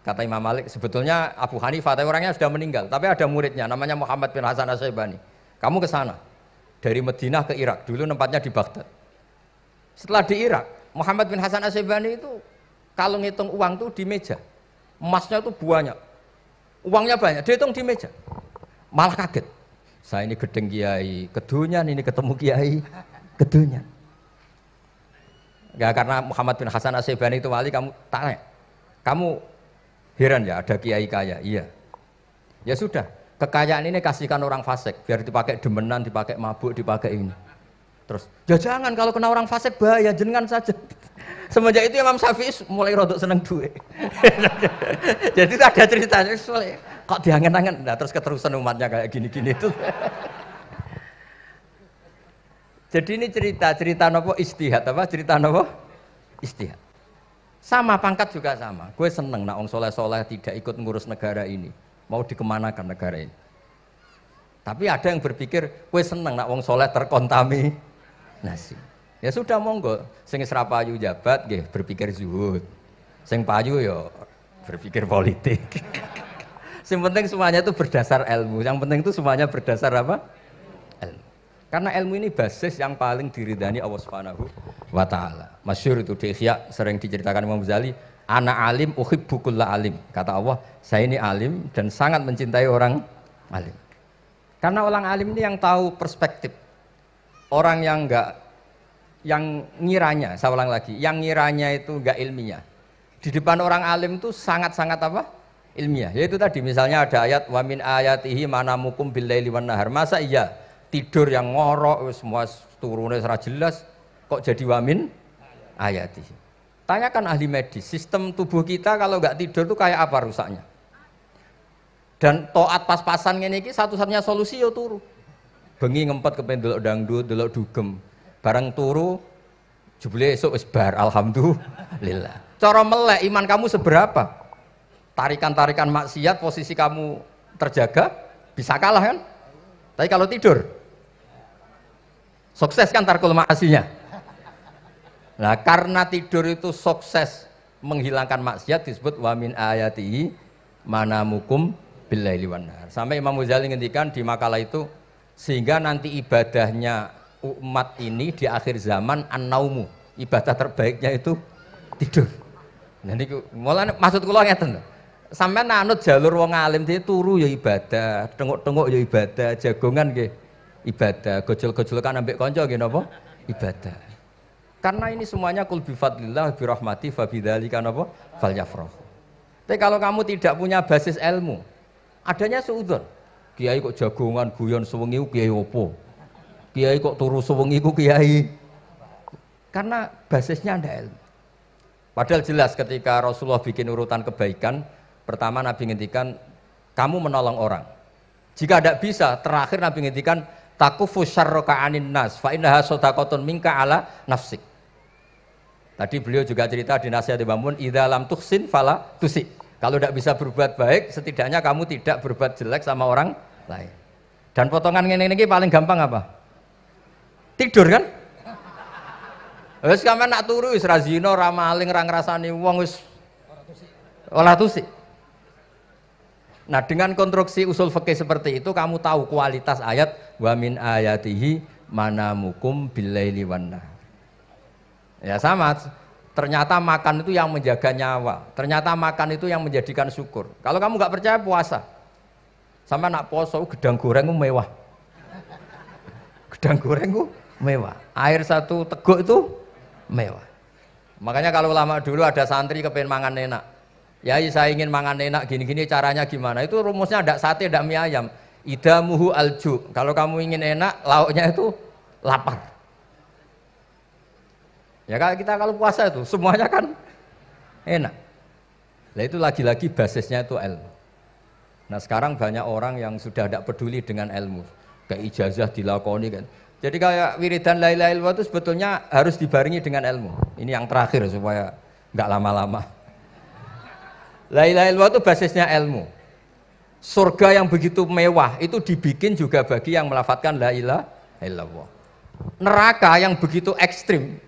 Kata Imam Malik, sebetulnya Abu Hanifah, tapi orangnya sudah meninggal. Tapi ada muridnya, namanya Muhammad bin Hasan Asy-Syaibani. Kamu ke sana, dari Madinah ke Irak. Dulu tempatnya di Baghdad. Setelah di Irak, Muhammad bin Hasan Asy-Syaibani itu kalau ngitung uang tuh di meja. Emasnya itu banyak. Uangnya banyak, dia hitung di meja. Malah kaget. Saya ini gedeng kiai, kedunyan ini ketemu kiai, kedunyan. Enggak, karena Muhammad bin Hasan Asy-Syaibani itu wali, kamu tanya. Kamu heran ya ada kiai kaya? Iya. Ya sudah, kekayaan ini kasihkan orang fasik, biar dipakai demenan, dipakai mabuk, dipakai ini. Terus, ya jangan, kalau kena orang fasik bahaya, jenengan saja. Semenjak itu Imam Syafi'i mulai rodok seneng duit. Jadi ada ceritanya, kok diangen-angen, nah terus keterusan umatnya kayak gini-gini itu. Jadi ini cerita nopo istihad apa? Cerita nopo istihad. Sama pangkat juga sama. Gue seneng nak wong soleh-soleh tidak ikut ngurus negara ini. Mau dikemanakan negara ini. Tapi ada yang berpikir, gue seneng nak wong soleh terkontaminasi. Ya sudah monggo. Sing isra payu jabat, nggih berpikir zuhud. Sing payu ya berpikir politik. Yang penting semuanya itu berdasar ilmu. Yang penting itu semuanya berdasar apa? Ilmu. Karena ilmu ini basis yang paling diridani Allah Subhanahu wa taala. Masyhur itu di Ihya sering diceritakan Imam Ghazali, ana alim uhibbu kulla alim. Kata Allah, saya ini alim dan sangat mencintai orang alim. Karena orang alim ini yang tahu perspektif. Orang yang ngiranya, saya ulang lagi, yang ngiranya itu enggak ilmiah. Di depan orang alim itu sangat-sangat apa? Ilmiah. Yaitu tadi misalnya ada ayat wa min ayatihi manamukum billaili wan nahar. Masa iya tidur yang ngorok semua turunnya secara jelas kok jadi wamin ayati. Tanyakan ahli medis, sistem tubuh kita kalau nggak tidur tuh kayak apa rusaknya? Dan toat pas-pasan ngene iki satu-satunya solusi yo turu. Bengi ngempet kepen delok dangdut, delok dugem. Barang turu jebule esuk wis bar alhamdulillah. Cara melek iman kamu seberapa? Tarikan-tarikan maksiat posisi kamu terjaga bisa kalah kan? Tapi kalau tidur sukses kan tarkul maksinya. Nah, karena tidur itu sukses menghilangkan maksiat disebut wa min ayatihi manamukum billaili wan nahar. Sampai Imam Ghazali ngendikan di makalah itu sehingga nanti ibadahnya umat ini di akhir zaman an-naumu, ibadah terbaiknya itu tidur. Nanti mulane maksud kula ngeten. Sampeyan anut jalur wong alim dia turu ya ibadah, tengok-tengok ya ibadah, jagongan nggih ibadah, gojol-gojolkan ambek kanca nggih napa? Ibadah. Karena ini semuanya kul bi fadlillah bi rahmati fa bidzalika napa? Falyafrahu. Tapi kalau kamu tidak punya basis ilmu, adanya suudzon. Kiai kok jagongan guyon sewengi kiai opo? Kiai kok turu sewengi ku kiai. Karena basisnya ndak ilmu. Padahal jelas ketika Rasulullah bikin urutan kebaikan, pertama Nabi ngendikan kamu menolong orang. Jika tidak bisa, terakhir Nabi ngendikan takufu syarraka anin nas fa innaha shadaqatun minka ala nafsik. Tadi beliau juga cerita di nasihat Imam Mun, idza lam tuhsin fala tusi. Kalau tidak bisa berbuat baik, setidaknya kamu tidak berbuat jelek sama orang lain. Dan potongan ngene iki paling gampang apa? Tidur kan? Wis sampean nak turu wis ra zina, ra maling, ra ngrasani wong wis ora tusik. Nah, dengan konstruksi usul fikih seperti itu kamu tahu kualitas ayat wa min ayatihi manamukum billaili wan nahar. Ya sama, ternyata makan itu yang menjaga nyawa. Ternyata makan itu yang menjadikan syukur. Kalau kamu nggak percaya puasa. Sama nak poso gedang goreng itu mewah. Gedang goreng itu mewah. Air satu teguk itu mewah. Makanya kalau ulama dulu ada santri kepengen mangan enak. Ya saya ingin mangan enak gini-gini caranya gimana? Itu rumusnya ada sate, ada mie ayam. Idamuhu alju. Kalau kamu ingin enak, lauknya itu lapar. Ya kita kalau puasa itu semuanya kan enak. Nah itu lagi-lagi basisnya itu ilmu. Nah sekarang banyak orang yang sudah tidak peduli dengan ilmu. Kayak ijazah dilakoni kan. Jadi kayak wiridan la ilaha illallah itu sebetulnya harus dibarengi dengan ilmu. Ini yang terakhir supaya nggak lama-lama. La ilaha illallah itu basisnya ilmu. Surga yang begitu mewah itu dibikin juga bagi yang melafadzkan la ilaha illallah. Neraka yang begitu ekstrim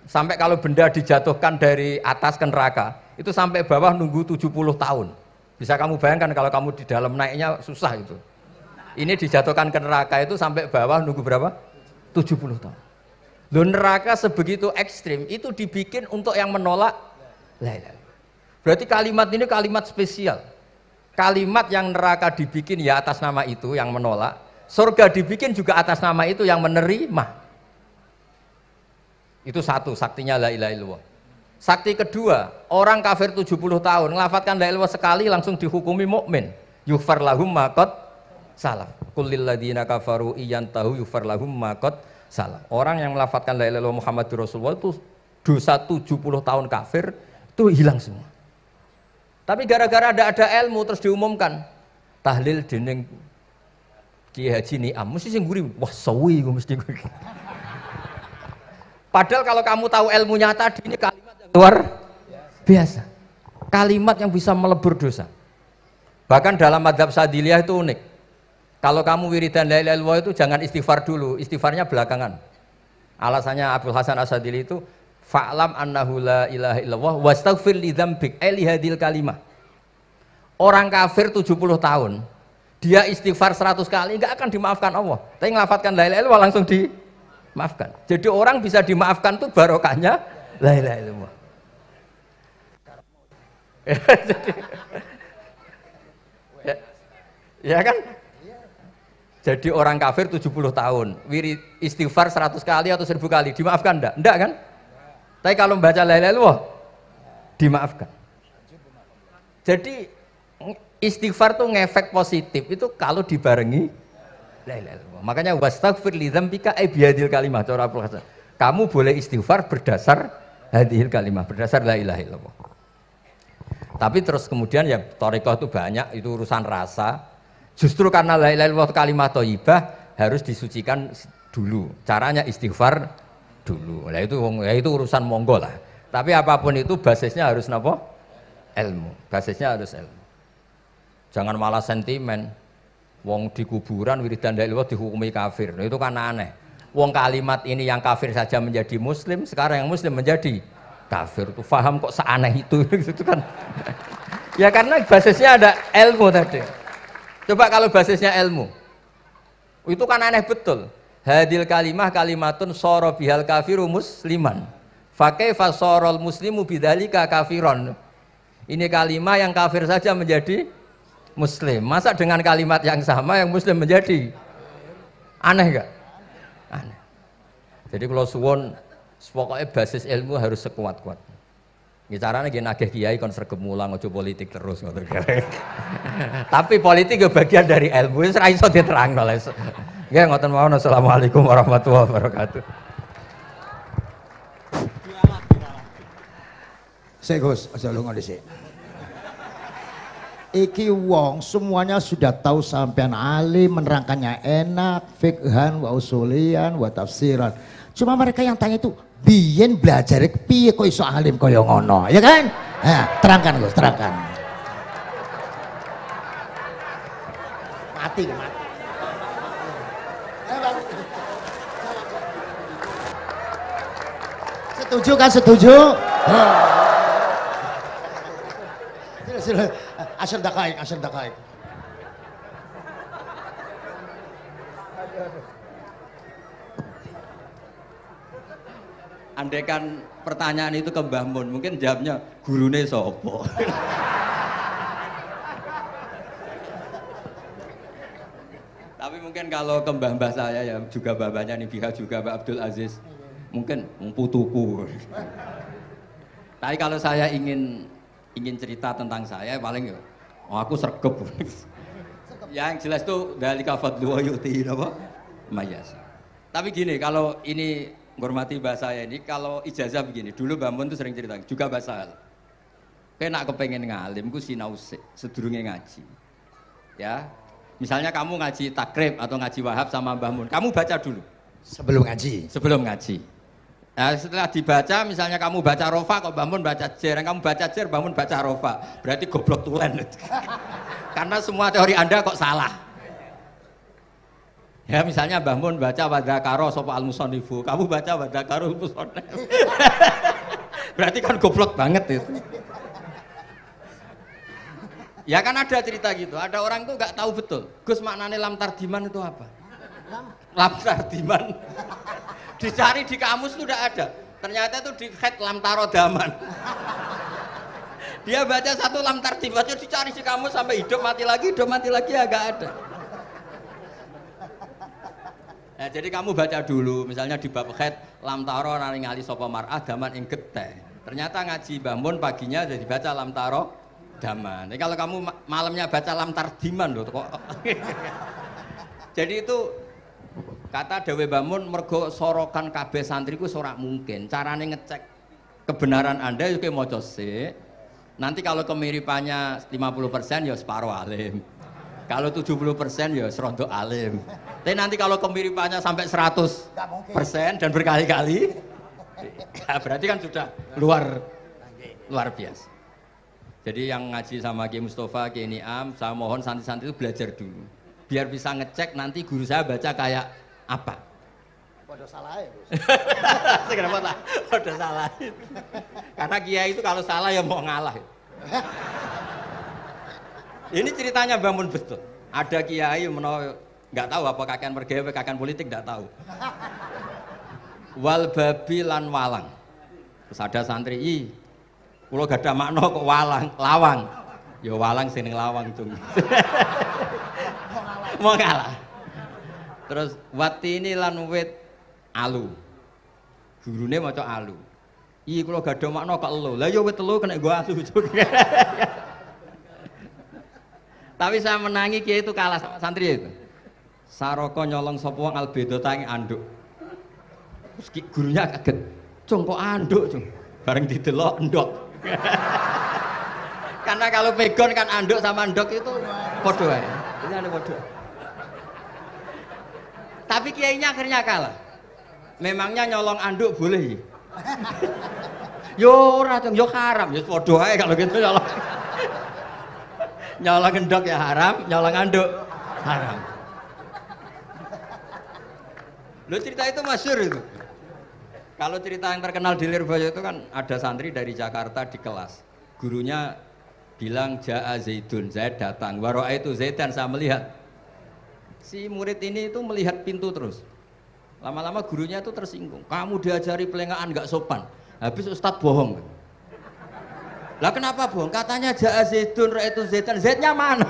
sampai kalau benda dijatuhkan dari atas ke neraka itu sampai bawah nunggu 70 tahun. Bisa kamu bayangkan kalau kamu di dalam naiknya susah itu. Ini dijatuhkan ke neraka itu sampai bawah nunggu berapa? 70 tahun. Loh, neraka sebegitu ekstrim itu dibikin untuk yang menolak la ilaha. Berarti kalimat ini kalimat spesial. Kalimat yang neraka dibikin ya atas nama itu yang menolak, surga dibikin juga atas nama itu yang menerima. Itu satu saktinya la ilaha illallah. Sakti kedua, orang kafir 70 tahun ngelafadzkan la ilaha illallah sekali langsung dihukumi mukmin. Yughfar lahum ma qad salaf. Qul lil ladzina kafaru iyantahu yughfar lahum ma qad salaf. Orang yang melafadzkan la ilaha illallah Muhammadur Rasulullah itu dosa 70 tahun kafir itu hilang semua. Tapi gara-gara ada ilmu terus diumumkan tahlil dening Kiai Haji Niam mesti sing nguri wah sawi gue mesti gue. Padahal kalau kamu tahu ilmunya tadi ini kalimat yang luar biasa. Kalimat yang bisa melebur dosa. Bahkan dalam madzhab Sadiliyah itu unik. Kalau kamu wiridan la ilaha illallah itu jangan istighfar dulu, istighfarnya belakangan. Alasannya Abdul Hasan As-Sadili itu fa'lam annahu la ilaha illallah wastaghfir li dzambik li hadil kalimah. Orang kafir 70 tahun dia istighfar 100 kali enggak akan dimaafkan Allah. Tapi ngelafadzkan la ilaha illallah langsung dimaafkan. Jadi orang bisa dimaafkan tuh barokahnya la ilaha illallah. Ya kan? Jadi orang kafir 70 tahun wirid istighfar 100 kali atau 1000 kali dimaafkan enggak? Enggak kan? Tapi kalau membaca la ilaha illallah dimaafkan. Jadi istighfar tuh ngefek positif itu kalau dibarengi la ilaha illallah. Makanya wastaghfir li dzambika bihadil kalimah cara Abdul Hasan. Kamu boleh istighfar berdasar hadhil kalimah, berdasar la ilaha illallah. Tapi terus kemudian ya thariqah itu banyak, itu urusan rasa. Justru karena la ilaha illallah kalimat thayyibah harus disucikan dulu. Caranya istighfar dulu. Nah itu urusan monggo lah. Tapi apapun itu basisnya harus napa? Ilmu. Basisnya harus ilmu. Jangan malah sentimen. Wong di kuburan wiridan la ilaha dihukumi kafir. Nah, itu kan aneh. Wong kalimat ini yang kafir saja menjadi muslim, sekarang yang muslim menjadi kafir. Itu paham kok seaneh itu gitu kan. Ya karena basisnya ada ilmu tadi. Coba kalau basisnya ilmu. Itu kan aneh betul. Hadil kalimah kalimatun soro bihal kafiru musliman. Fakaifa sorol muslimu bidzalika kafiron. Ini kalimat yang kafir saja menjadi muslim. Masa dengan kalimat yang sama yang muslim menjadi aneh enggak? Aneh. Jadi kalau suwon pokoknya basis ilmu harus sekuat-kuat. Ini caranya gini nagih kiai kon sregep mulang ojo politik terus ngoten. Tapi politik ya bagian dari ilmu, wis ra iso diterangno les. Nggih ngoten mawon. Assalamualaikum warahmatullahi wabarakatuh.
Sik Gus, aja lunga dhisik. Iki wong semuanya sudah tahu sampean alim, menerangkannya enak, fiqhan wa usulian wa tafsiran. Cuma mereka yang tanya itu biyen belajar piye kok iso alim kaya ngono, ya kan? Nah, terangkan Gus, terangkan. Mati. Setuju kan, setuju? Sila. Asal dakaik.
Andaikan pertanyaan itu ke Mbah Mun, mungkin jawabnya gurune sopo. Tapi mungkin kalau ke mbah-mbah saya ya juga babanya nih Biha juga Mbak Abdul Aziz, mungkin putuku. Tapi kalau saya ingin cerita tentang saya paling ya, aku sregep. Yang jelas tuh dari kafadlu yuti apa? Mayas. Tapi gini, kalau ini menghormati bahasa saya ini, kalau ijazah begini, dulu Mbak Mun tuh sering cerita, juga bahasa. Kayak nak kepengen ngalim, ku sinau sedurunge ngaji. Ya, misalnya kamu ngaji takrib atau ngaji wahab sama Mbah Mun, kamu baca dulu.
Sebelum ngaji. Nah, setelah dibaca, misalnya kamu baca rofa, kok Mbah Mun baca jer, kamu baca jer, Mbah Mun baca rofa, berarti goblok tulen. Karena semua teori Anda kok salah. Ya misalnya Mbah Mun baca wadakaro sopa al-musonifu, kamu baca wadakaro al-musonif. Berarti kan goblok banget itu. Ya kan ada cerita gitu, ada orang tuh nggak tahu betul. Gus maknanya lam tardiman itu apa? Lam tardiman. Dicari di kamus tuh udah ada. Ternyata itu di khet lam tarodaman. Dia baca satu lam tardimannya dicari di kamus sampai hidup mati lagi agak ada. Nah, jadi kamu baca dulu, misalnya di bab khet lam taro ningali sapa mar'ah daman ing geteh. Ternyata ngaji Mbah Mun paginya jadi baca lam taro daman. Jadi kalau kamu malamnya baca lam tardiman loh kok. Jadi itu kata Dewi Mbah Mun mergo sorokan kabeh santriku ora mungkin. Carane ngecek kebenaran Anda itu kayak maca sik. Nanti kalau kemiripannya 50% ya separuh alim. Kalau 70% ya serontok alim. Tapi nanti kalau kemiripannya sampai 100% dan berkali-kali, ya berarti kan sudah luar biasa. Jadi yang ngaji sama Ki Mustafa, Ki Niam, saya mohon santri-santri itu belajar dulu. Biar bisa ngecek nanti guru saya baca kayak apa. Bodoh salah ya Gus.
Kenapa lah? Bodoh salah. Karena kiai itu kalau salah ya mau ngalah. Ini ceritanya Mbah Mun betul. Ada kiai nggak tahu apa kakean mergawe, kakean politik nggak tahu. Wal babi lan walang. Terus ada santri, kulo gak ada makna kok lawang. Ya walang sing ning lawang cung. Mau ngalah. Terus watini lan wit alu. Gurune maca alu. Kulo gak ada makna kok elo. Lah ya wit telu kena gua alu. Tapi saya menangi kiai itu kalah sama santri itu. Saroko nyolong sapa wong albedo tangi anduk. Terus gurunya kaget. Cung kok anduk, cung. Bareng didelok endok. Karena kalau pegon kan anduk sama endok itu podo ae. Ini ada podo. Tapi kiainya akhirnya kalah. Memangnya nyolong anduk boleh?
Yo ora dong, yo haram, yo padha ae kalau gitu nyolong. Nyolong endok ya haram, nyolong anduk haram. Lo cerita itu masyhur itu. Kalau cerita yang terkenal di Lirboyo itu kan ada santri dari Jakarta di kelas. Gurunya bilang Ja'a Zaidun, Zaid datang. Waro'a itu Zaidan, saya melihat. Si murid ini itu melihat pintu terus. Lama-lama gurunya itu tersinggung. Kamu diajari pelengahan nggak sopan. Habis Ustadz bohong. Lah kenapa bohong? Katanya Ja'a Zaidun, Ro'a itu Zaidan. Zaidnya mana?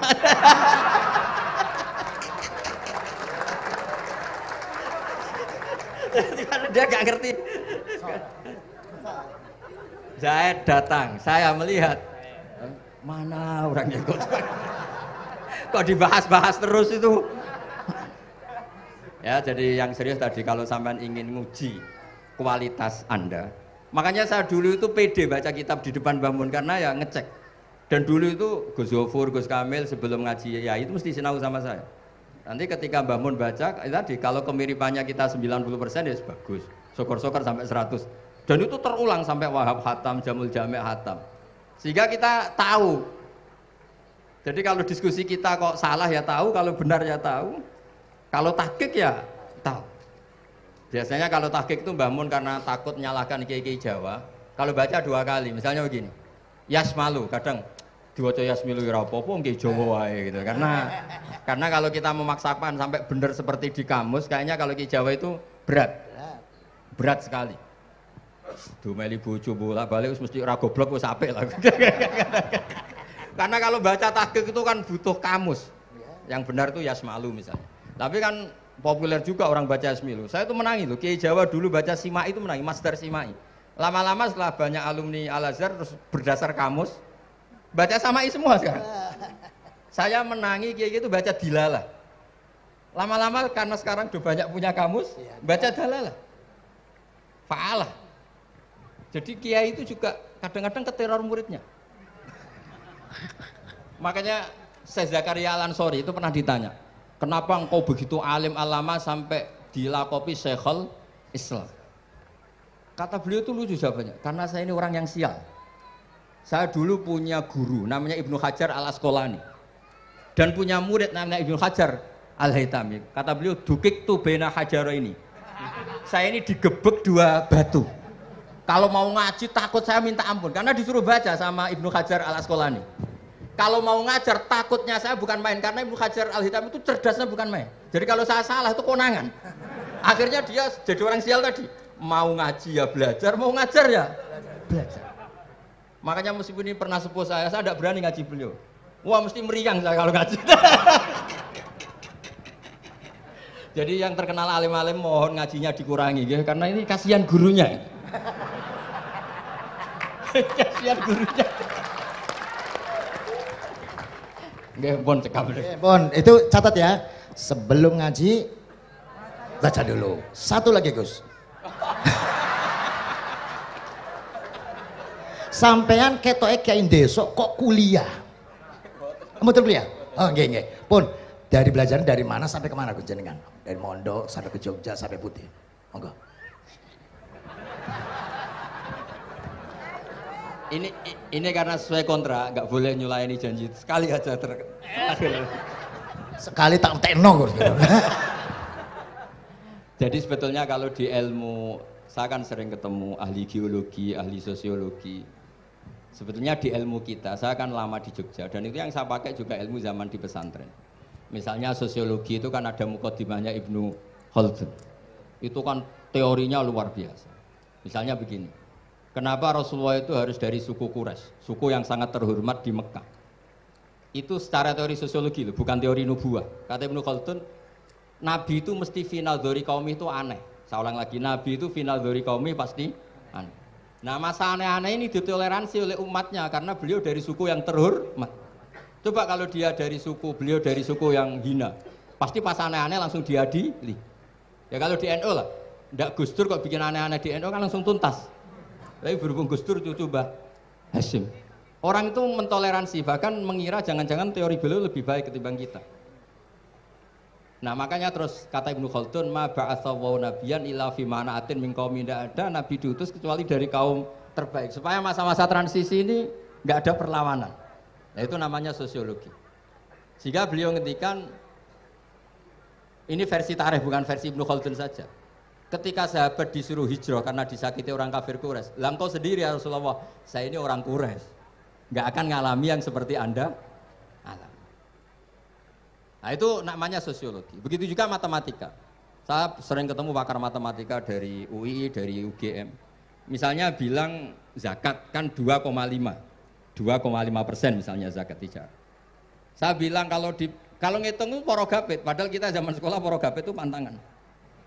Dia gak ngerti. Zaid datang, saya melihat. Mana orangnya kok dibahas-bahas terus itu. Ya, jadi yang serius tadi kalau sampean ingin nguji kualitas Anda, makanya saya dulu itu pede baca kitab di depan Mbah Mun karena ya ngecek. Dan dulu itu Gus Zofur, Gus Kamil sebelum ngaji ya itu mesti sinau sama saya. Nanti ketika Mbah Mun baca tadi kalau kemiripannya kita 90% ya bagus. Syukur-syukur sampai 100. Dan itu terulang sampai Wahab Hatam, Jamul Jami' Hatam. Sehingga kita tahu. Jadi kalau diskusi kita kok salah ya tahu, kalau benar ya tahu. Kalau tahqiq ya tahu. Biasanya kalau tahqiq itu Mbah Mun karena takut menyalahkan kiai-kiai Jawa, kalau baca 2 kali, misalnya begini. Yasmalu, kadang diwaca Yasmilu ora apa-apa nggih Jawa wae gitu. Karena kalau kita memaksakan sampai benar seperti di kamus, kayaknya kalau kiai Jawa itu berat. Berat sekali. Dumeli bojo bolak-balik mesti ora goblok wis apik lah. Karena kalau baca tahqiq itu kan butuh kamus. Yang benar itu Yasmalu misalnya. Tapi kan populer juga orang baca Yasmilu. Saya itu menangi loh, Kiai Jawa dulu baca Simai itu menangi, Masdar Simai. Lama-lama setelah banyak alumni Al-Azhar terus berdasar kamus, baca Samai semua sekarang. Saya menangi Kiai itu baca Dilalah. Lama-lama karena sekarang udah banyak punya kamus, baca Dalalah. Fa'alah. Jadi Kiai itu juga kadang-kadang keteror muridnya. Makanya Syekh Zakaria Al-Ansori itu pernah ditanya, kenapa engkau begitu alim alama sampai dilakopi Syekhul Islam? Kata beliau itu lucu jawabannya, karena saya ini orang yang sial. Saya dulu punya guru namanya Ibnu Hajar Al-Asqalani dan punya murid namanya Ibnu Hajar Al-Haytami. Kata beliau, dukik tu bena hajaro ini. Saya ini digebek 2 batu. Kalau mau ngaji takut saya minta ampun karena disuruh baca sama Ibnu Hajar Al-Asqalani. Kalau mau ngajar takutnya saya bukan main karena Ibnu Hajar Al-Haytami itu cerdasnya bukan main. Jadi kalau saya salah itu konangan. Akhirnya dia jadi orang sial tadi. Mau ngaji ya belajar, mau ngajar ya belajar. Makanya meskipun ini pernah sepuh saya tidak berani ngaji beliau. Wah mesti meriang saya kalau ngaji. Jadi yang terkenal alim-alim mohon ngajinya dikurangi ya, karena ini kasihan gurunya. Kasihan gurunya. Nggih, pun cekap.
Pun, itu catat ya. Sebelum ngaji baca dulu. Satu lagi, Gus. Sampean ketoke kiai ndesok kok kuliah. Betul kuliah? Oh, nggih, nggih. Pun, dari belajar dari mana sampai kemana Gus jenengan? Dari Mondok sampai ke Jogja sampai Putih. Monggo.
Ini karena sesuai kontrak, nggak boleh nyulayani janji sekali aja
Sekali tak tekno Gus.
Jadi sebetulnya kalau di ilmu, saya kan sering ketemu ahli geologi, ahli sosiologi. Sebetulnya di ilmu kita, saya kan lama di Jogja dan itu yang saya pakai juga ilmu zaman di pesantren. Misalnya sosiologi itu kan ada mukadimahnya Ibnu Khaldun. Itu kan teorinya luar biasa. Misalnya begini, kenapa Rasulullah itu harus dari suku Quraisy, suku yang sangat terhormat di Mekah? Itu secara teori sosiologi loh, bukan teori nubuah. Kata Ibnu Khaldun, Nabi itu mesti final dzori qaumi itu aneh. Saya ulang lagi, Nabi itu final dzori qaumi pasti aneh. Nah masa aneh-aneh ini ditoleransi oleh umatnya karena beliau dari suku yang terhormat. Coba kalau dia dari suku, beliau dari suku yang hina, pasti pas aneh-aneh langsung diadili. Ya kalau di NU lah, ndak Gus Dur kok bikin aneh-aneh di NU kan langsung tuntas. Tapi berhubung Gus Dur cucu Mbah Hasyim, orang itu mentoleransi, bahkan mengira jangan-jangan teori beliau lebih baik ketimbang kita. Nah makanya terus kata Ibnu Khaldun, ma ba'atsallahu nabiyyan illa fi mana'atin min qaumin, tidak ada nabi diutus kecuali dari kaum terbaik supaya masa-masa transisi ini nggak ada perlawanan. Nah itu namanya sosiologi. Sehingga beliau ngendikan ini versi tarikh bukan versi Ibnu Khaldun saja. Ketika sahabat disuruh hijrah karena disakiti orang kafir Quraisy, lah engkau sendiri ya Rasulullah, saya ini orang Quraisy, nggak akan ngalami yang seperti Anda alami. Nah itu namanya sosiologi. Begitu juga matematika. Saya sering ketemu pakar matematika dari UI, dari UGM. Misalnya bilang zakat kan 2,5% misalnya zakat tijar. Saya bilang kalau ngitung itu porogapit, padahal kita zaman sekolah porogapit itu pantangan.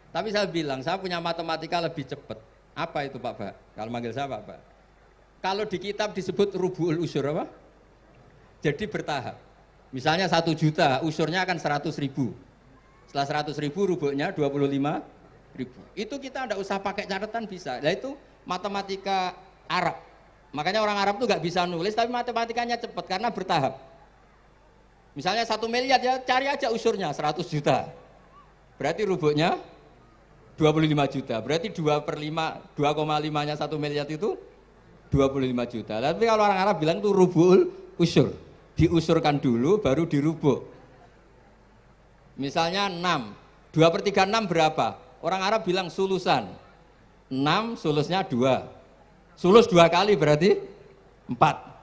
Tapi saya bilang, saya punya matematika lebih cepat. Apa itu Pak Ba? Kalau manggil saya Pak Ba. Kalau di kitab disebut rubu'ul usyur apa? Jadi bertahap. Misalnya 1 juta, usyurnya akan 100.000. Setelah 100.000 rubu'nya 25.000. Itu kita tidak usah pakai catatan bisa. Nah itu matematika Arab. Makanya orang Arab itu nggak bisa nulis, tapi matematikanya cepat karena bertahap. Misalnya 1 miliar ya cari aja usyurnya 100 juta. Berarti rubu'nya 25 juta, berarti 2,5-nya 1 miliar itu 25 juta. Tapi kalau orang Arab bilang itu rubu'ul usyur, diusurkan dulu baru dirubuk. Misalnya 6, 2/3 6 berapa? Orang Arab bilang sulusan, 6 sulusnya 2, sulus 2 kali berarti 4.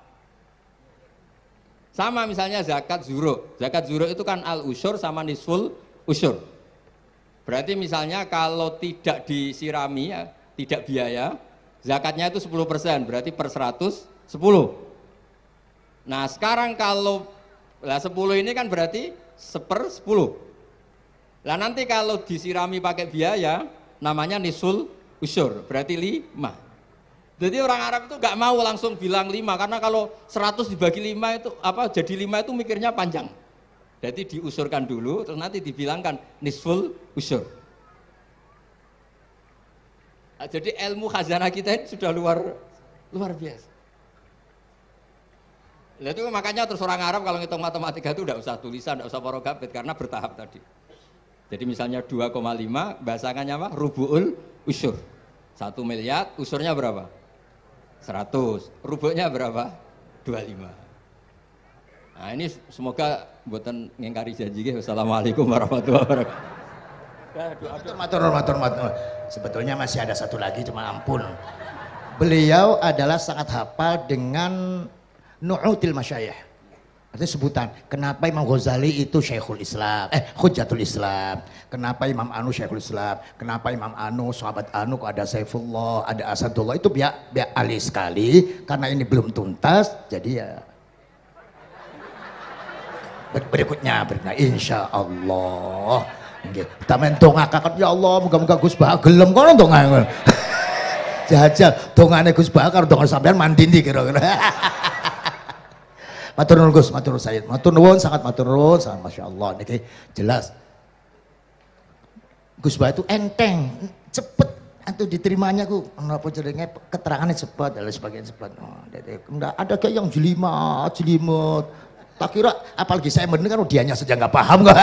Sama misalnya zakat zuro itu kan al usyur sama nisful usyur. Berarti misalnya kalau tidak disirami ya, tidak biaya, zakatnya itu 10%, berarti per 100 10. Nah sekarang kalau 10 ini kan berarti 1/10. Lah nanti kalau disirami pakai biaya, namanya nisul usyur, berarti 5. Jadi orang Arab itu nggak mau langsung bilang 5, karena kalau 100 dibagi 5 itu apa? Jadi 5 itu mikirnya panjang. Jadi diusurkan dulu, terus nanti dibilangkan nisful usyur. Nah, jadi ilmu khazanah kita ini sudah luar biasa. Nah, itu makanya terus orang Arab kalau ngitung matematika itu tidak usah tulisan, tidak usah porogapit karena bertahap tadi. Jadi misalnya 2,5 bahasannya apa? Rubu'ul usyur. 1 miliar, usurnya berapa? 100. Rubu'nya berapa? 25. Nah ini semoga buatan ngingkari janji. Wassalamualaikum warahmatullahi wabarakatuh.
Matur. Sebetulnya masih ada satu lagi, cuma ampun. Beliau adalah sangat hafal dengan nu'util masyayikh. Artinya sebutan, kenapa Imam Ghazali itu Syekhul Islam, Hujjatul Islam. Kenapa Imam Anu Syekhul Islam, kenapa Imam Anu, sahabat Anu kok ada Saifullah, ada Asadullah. Itu biar ahli sekali, karena ini belum tuntas, jadi ya berikutnya insya Allah kita mendongakakan ya Allah moga-moga Gus Bah gelem kono dongan jajal dongane Gus Bah karo dongan sampean mandindi kira-kira. Matur nuwun Gus, matur nuwun Sayyid, matur nuwun, sangat matur nuwun, sangat Masya Allah niki jelas Gus Bah itu enteng cepet atau diterimanya ku menapa jenenge keterangannya cepat dan sebagainya cepat. Enggak ada kayak yang jelimet. Tak kira apalagi saya mendengar dianya saja nggak paham kok.